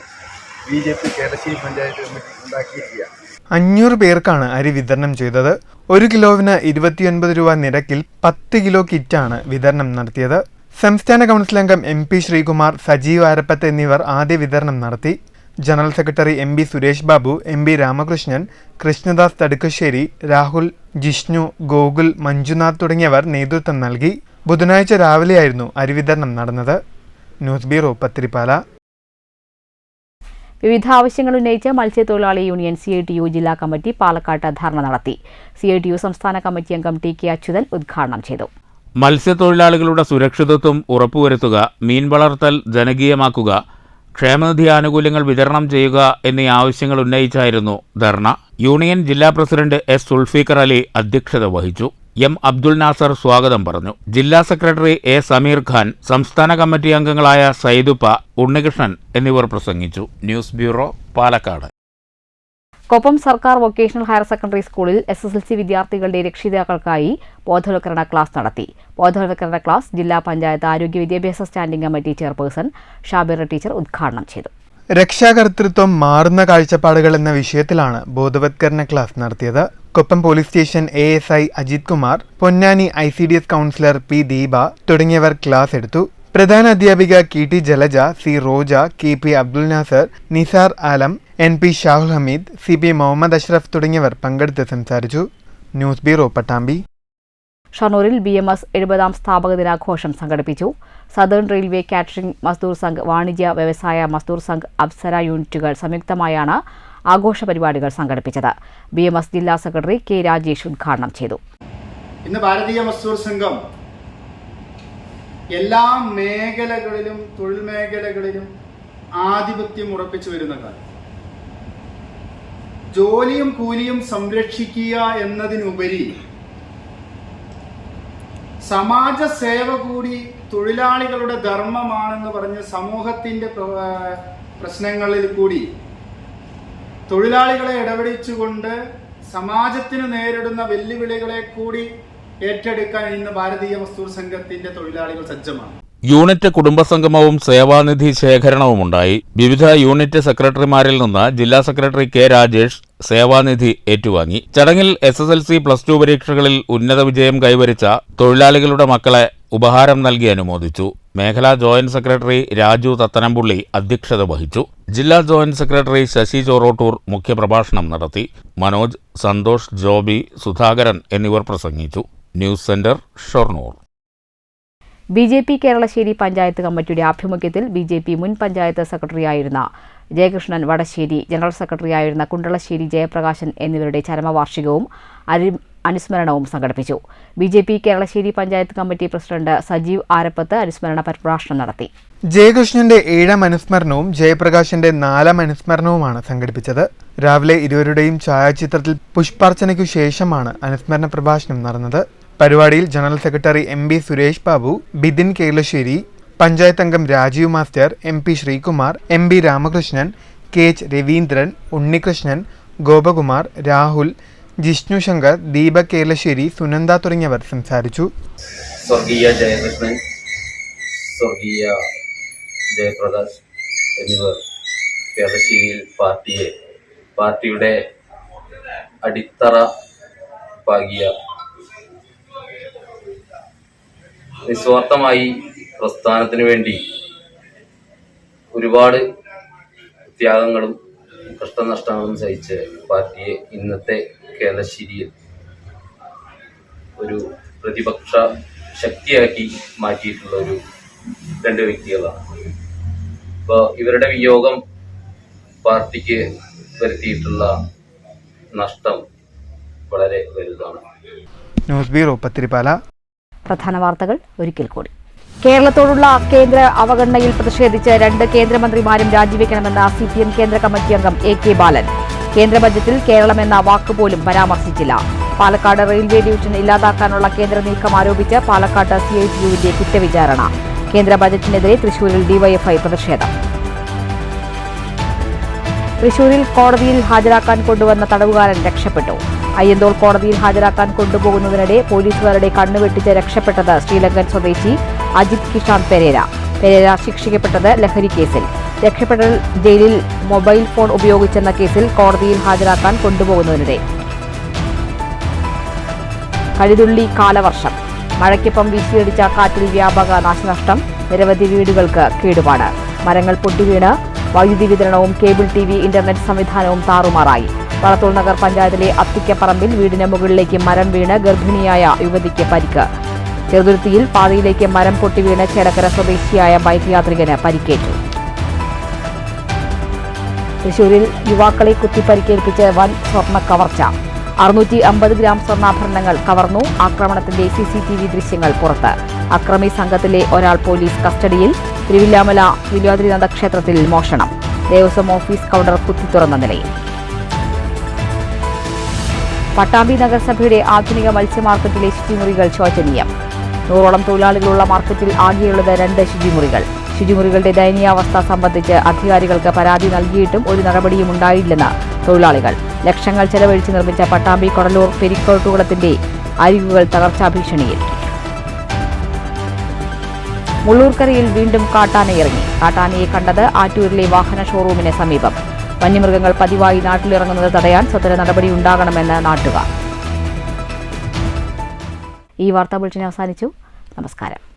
BJP കേരളശ്ശേരി പഞ്ചായത്ത് കമ്മിറ്റി ഉണ്ടാക്കിയിരിക്കുകയാണ്. 500 പേർക്കാണ് അരി വിതരണം ചെയ്തത്. 1 കിലോവിന് 29 രൂപ നിരക്കിൽ 10 കിലോ കിറ്റാണ് വിതരണം നടത്തിയത്. സംസ്ഥാന കൗൺസിൽ അംഗം MP ശ്രീകുമാർ, സജീവ് ആരപ്പത്ത് എന്നിവർ ആദ്യ വിതരണം നടത്തി. General secretary MB Suresh Babu, MB Ramakrishnan, Krishnadas Thadukkassery, Rahul, Jishnu, Gokul, Manjunath തുടങ്ങിയവർ നേതൃത്വം നൽകി. ബുധനാഴ്ച രാവിലെയായിരുന്നു അരി വിതരണം നടന്നത്. News bureau, Pathirippala. വിവിധ ആവശ്യങ്ങൾ ഉന്നയിച്ച് മത്സ്യത്തൊഴിലാളി യൂണിയൻ CITU ജില്ലാ കമ്മിറ്റി പാലക്കാട്ട് ധർണ നടത്തി. CITU സംസ്ഥാന കമ്മിറ്റി അംഗം TK അച്യുതൻ ഉദ്ഘാടനം ചെയ്തു. മത്സ്യത്തൊഴിലാളികളുടെ സുരക്ഷിതത്വം ഉറപ്പുവരുത്തുക, മീൻ വളർത്തൽ ജനകീയമാക്കുക, ക്ഷേമനിധി ആനുകൂല്യങ്ങൾ വിതരണം ചെയ്യുക എന്നീ ആവശ്യങ്ങൾ ഉന്നയിച്ചായിരുന്നു ധർണ. യൂണിയൻ ജില്ലാ പ്രസിഡന്റ് S സുൽഫീഖർ അലി അധ്യക്ഷത വഹിച്ചു. M അബ്ദുൽ നാസർ സ്വാഗതം പറഞ്ഞു. ജില്ലാ സെക്രട്ടറി A സമീർ ഖാൻ, സംസ്ഥാന കമ്മിറ്റി അംഗങ്ങളായ സൈദുപ്പ, ഉണ്ണികൃഷ്ണൻ എന്നിവർ പ്രസംഗിച്ചു. News bureau, Palakkad. കൊപ്പം സർക്കാർ വൊക്കേഷണൽ ഹയർ സെക്കൻഡറി സ്കൂളിൽ SSLC വിദ്യാർത്ഥികളുടെ രക്ഷിതാക്കൾക്കായി ബോധവൽക്കരണ ക്ലാസ് നടത്തി. ബോധവൽക്കരണ ക്ലാസ് ജില്ലാ പഞ്ചായത്ത് ആരോഗ്യ വിദ്യാഭ്യാസ standing committee chairperson Shabira teacher ഉദ്ഘാടനം ചെയ്തു. രക്ഷാകർതൃത്വം മാറുന്ന കാഴ്ചപ്പാടുകൾ എന്ന വിഷയത്തിലാണ് ബോധവത്കരണ ക്ലാസ് നടത്തിയത്. Koppam police station ASI Ajith Kumar, Ponnani ICDS counsellor P Deepa തുടങ്ങിയവർ ക്ലാസ് എടുത്തു. പ്രധാന അധ്യാപിക KT Jalaja, C Roja, KP Abdul Nasar, Nisar ആലം, NP ഷാഹുൽ ഹമീദ്, CP മുഹമ്മദ് അഷ്റഫ് തുടങ്ങിയവർ പങ്കെടുത്ത് സംസാരിച്ചു. News bureau, Pattambi. ഷൊർണൂരിൽ BMS 70ാം സ്ഥാപക ദിനാഘോഷം സംഘടിപ്പിച്ചു. Southern railway catering Mazdoor Sangh, Vanijya Vyavasaya മസ്ദൂർ സംഘ്, അപ്സര യൂണിറ്റുകൾ സംയുക്തമായാണ് ആഘോഷ പരിപാടികൾ സംഘടിപ്പിച്ചത്. BMS ജില്ലാ സെക്രട്ടറി K. രാജേഷ് ഉദ്ഘാടനം ചെയ്തു. ഇന്ന് ഭാരതീയ മസ്ദൂർ സംഘം എല്ലാ മേഖലകളിലും തൊഴിൽ മേഖലകളിലും ആധിപത്യം ഉറപ്പിച്ചു വരുന്ന കാര്യം. ജോലിയും കൂലിയും സംരക്ഷിക്കുക എന്നതിനുപരി സമാജ സേവ കൂടി തൊഴിലാളികളുടെ ധർമ്മമാണെന്ന് പറഞ്ഞ് സമൂഹത്തിന്റെ പ്രശ്നങ്ങളിൽ കൂടി തൊഴിലാളികളെ ഇടപെടിച്ചുകൊണ്ട് സമാജത്തിന് നേരിടുന്ന വെല്ലുവിളികളെ കൂടി ഏറ്റെടുക്കാൻ ഇന്ന് ഭാരതീയ മസ്ദൂർ സംഘത്തിന്റെ തൊഴിലാളികൾ സജ്ജമാണ്. യൂണിറ്റ് കുടുംബസംഗമവും സേവാനിധി ശേഖരണവും ഉണ്ടായി. വിവിധ യൂണിറ്റ് സെക്രട്ടറിമാരിൽ നിന്ന് ജില്ലാ സെക്രട്ടറി K. രാജേഷ് സേവാനിധി ഏറ്റുവാങ്ങി. ചടങ്ങിൽ SSLC, +2 പരീക്ഷകളിൽ ഉന്നത വിജയം കൈവരിച്ച തൊഴിലാളികളുടെ മക്കളെ ഉപഹാരം നൽകി അനുമോദിച്ചു. മേഖലാ ജോയിന്റ് സെക്രട്ടറി രാജു തത്തനംപുള്ളി അധ്യക്ഷത വഹിച്ചു. ജില്ലാ ജോയിന്റ് സെക്രട്ടറി ശശി ചോറോട്ടൂർ മുഖ്യപ്രഭാഷണം നടത്തി. മനോജ്, സന്തോഷ്, ജോബി, സുധാകരൻ എന്നിവർ പ്രസംഗിച്ചു. News centre, Shoranur. BJP Keralassery panchayat കമ്മിറ്റിയുടെ ആഭിമുഖ്യത്തിൽ BJP മുൻ പഞ്ചായത്ത് സെക്രട്ടറിയായിരുന്ന ജയകൃഷ്ണൻ വടശ്ശേരി, ജനറൽ സെക്രട്ടറിയായിരുന്ന കുണ്ടളശ്ശേരി ജയപ്രകാശൻ എന്നിവരുടെ ചരമവാർഷികവും അനുസ്മരണവും സംഘടിപ്പിച്ചു. BJP Keralassery panchayat committee president Sajeev Arappath അനുസ്മരണ പ്രഭാഷണം നടത്തി. ജയകൃഷ്ണന്റെ 7ാം അനുസ്മരണവും ജയപ്രകാശിന്റെ 4ാം അനുസ്മരണവുമാണ് സംഘടിപ്പിച്ചത്. രാവിലെ ഇരുവരുടെയും ഛായാചിത്രത്തിൽ പുഷ്പാർച്ചനയ്ക്കു ശേഷമാണ് അനുസ്മരണ പ്രഭാഷണം നടന്നത്. പരിപാടിയിൽ general secretary MB Suresh Babu, Bidin Keralassery, panchayat അംഗം Rajeev master, MP Sreekumar, MB Ramakrishnan, KH Raveendran, Unnikrishnan, Gopakumar, Rahul, Jishnu Shankar, Deepak Keralassery, Sunanda തുടങ്ങിയവർ സംസാരിച്ചു. സ്വർഗീയ ജയകൃഷ്ണൻ, സ്വർഗീയ ജയപ്രകാശ് എന്നിവർ കേരളശ്ശേരിയിൽ പാർട്ടിയുടെ അടിത്തറ പാകിയ നിസ്വാർത്ഥമായി പ്രസ്ഥാനത്തിനു വേണ്ടി ഒരുപാട് ത്യാഗങ്ങളും കഷ്ടനഷ്ടങ്ങളും സഹിച്ച് പാർട്ടിയെ ഇന്നത്തെ കേരളശ്ശേരിയിൽ ഒരു പ്രതിപക്ഷ ശക്തിയാക്കി മാറ്റിയിട്ടുള്ള ഒരു 2 വ്യക്തികളാണ്. അപ്പോൾ ഇവരുടെ വിയോഗം പാർട്ടിക്ക് വരുത്തിയിട്ടുള്ള നഷ്ടം വളരെ വലുതാണ്. News bureau, Pathirippala. പ്രധാന വാർത്തകൾ ഒരിക്കൽ കൂടി. കേരളത്തോടുള്ള കേന്ദ്ര അവഗണനയിൽ പ്രതിഷേധിച്ച് 2 കേന്ദ്രമന്ത്രിമാരും രാജിവെക്കണമെന്ന CPM കേന്ദ്ര കമ്മിറ്റി അംഗം AK ബാലൻ. കേന്ദ്ര ബജറ്റിൽ കേരളം എന്ന വാക്കുപോലും പരാമർശിച്ചില്ല. പാലക്കാട് റെയിൽവേ ഡിവിഷൻ ഇല്ലാതാക്കാനുള്ള കേന്ദ്ര നീക്കം ആരോപിച്ച് പാലക്കാട് CITUവിന്റെ കുറ്റവിചാരണ. കേന്ദ്ര ബജറ്റിനെതിരെ തൃശൂരിൽ DYFI പ്രതിഷേധം. തൃശൂരിൽ കോടതിയിൽ ഹാജരാക്കാൻ കൊണ്ടുവന്ന തടവുകാരൻ രക്ഷപ്പെട്ടു. അയ്യന്തോൾ കോടതിയിൽ ഹാജരാക്കാൻ കൊണ്ടുപോകുന്നതിനിടെ പോലീസുകാരുടെ കണ്ണുവെട്ടിച്ച് രക്ഷപ്പെട്ടത് ശ്രീലങ്കൻ സ്വദേശി അജിത് കിഷാൻ പെരേര. ശിക്ഷിക്കപ്പെട്ടത് ലഹരി കേസിൽ. രക്ഷപ്പെട്ടൽ ജയിലിൽ മൊബൈൽ ഫോൺ ഉപയോഗിച്ചെന്ന കേസിൽ കോടതിയിൽ ഹാജരാക്കാൻ കൊണ്ടുപോകുന്നതിനിടെ. കഴുതുള്ളി കാലവർഷം. മഴയ്ക്കൊപ്പം വീശിയടിച്ച കാറ്റിൽ വ്യാപക നാശനഷ്ടം. നിരവധി വീടുകൾക്ക് കേടുപാട്. മരങ്ങൾ പൊട്ടിവീണ് വൈദ്യുതി വിതരണവും കേബിൾ TV, ഇന്റർനെറ്റ് സംവിധാനവും താറുമാറായി. വളത്തൂർ നഗർ പഞ്ചായത്തിലെ അത്തിക്കപ്പറമ്പിൽ വീടിന് മുകളിലേക്ക് മരം വീണ് ഗർഭിണിയായ യുവതിക്ക് പരിക്ക്. ചെറുതുരുത്തിയിൽ പാതയിലേക്ക് മരം പൊട്ടിവീണ് ചേടക്കര സ്വദേശിയായ ബൈക്ക് യാത്രികന് പരിക്കേറ്റു. തൃശൂരിൽ യുവാക്കളെ കുത്തിപ്പരിക്കേൽപ്പിച്ച് വൻ സ്വർണ്ണ കവർച്ച. 650 ഗ്രാം സ്വർണ്ണാഭരണങ്ങൾ കവർന്നു. ആക്രമണത്തിന്റെ CCTV ദൃശ്യങ്ങൾ പുറത്ത്. അക്രമി സംഘത്തിലെ ഒരാൾ പോലീസ് കസ്റ്റഡിയിൽ. തിരുവില്ലാമല വില്വാദ്രിനാഥ ക്ഷേത്രത്തിൽ മോഷണം. ദേവസ്വം ഓഫീസ് കൗണ്ടർ കുത്തിത്തുറന്ന നിലയിൽ. പട്ടാമ്പി നഗരസഭയുടെ ആധുനിക മത്സ്യമാർക്കറ്റിലെ ശുചിമുറികൾ ശോചനീയം. 100ഓളം തൊഴിലാളികളുള്ള മാർക്കറ്റിൽ ആകെയുള്ളത് 2 ശുചിമുറികൾ. ശുചിമുറികളുടെ ദയനീയാവസ്ഥ സംബന്ധിച്ച് അധികാരികൾക്ക് പരാതി നൽകിയിട്ടും ഒരു നടപടിയും ഉണ്ടായില്ലെന്ന് തൊഴിലാളികൾ. ലക്ഷങ്ങൾ ചെലവഴിച്ച് നിർമ്മിച്ച പട്ടാമ്പി കൊടലൂർ പെരിക്കോട്ടുകുളത്തിന്റെ അരികുകൾ തകർച്ചാ ഭീഷണിയിൽ. മുള്ളൂർക്കരയിൽ വീണ്ടും കാട്ടാനയിറങ്ങി. കാട്ടാനയെ കണ്ടത് ആറ്റൂരിലെ വാഹന ഷോറൂമിന് സമീപം. വന്യമൃഗങ്ങൾ പതിവായി നാട്ടിലിറങ്ങുന്നത് തടയാൻ സ്വതന്ത്ര നടപടിയുണ്ടാകണമെന്ന് നാട്ടുകാർ. ഈ വാർത്താ ബുള്ളറ്റിൻ അവസാനിച്ചു. നമസ്കാരം.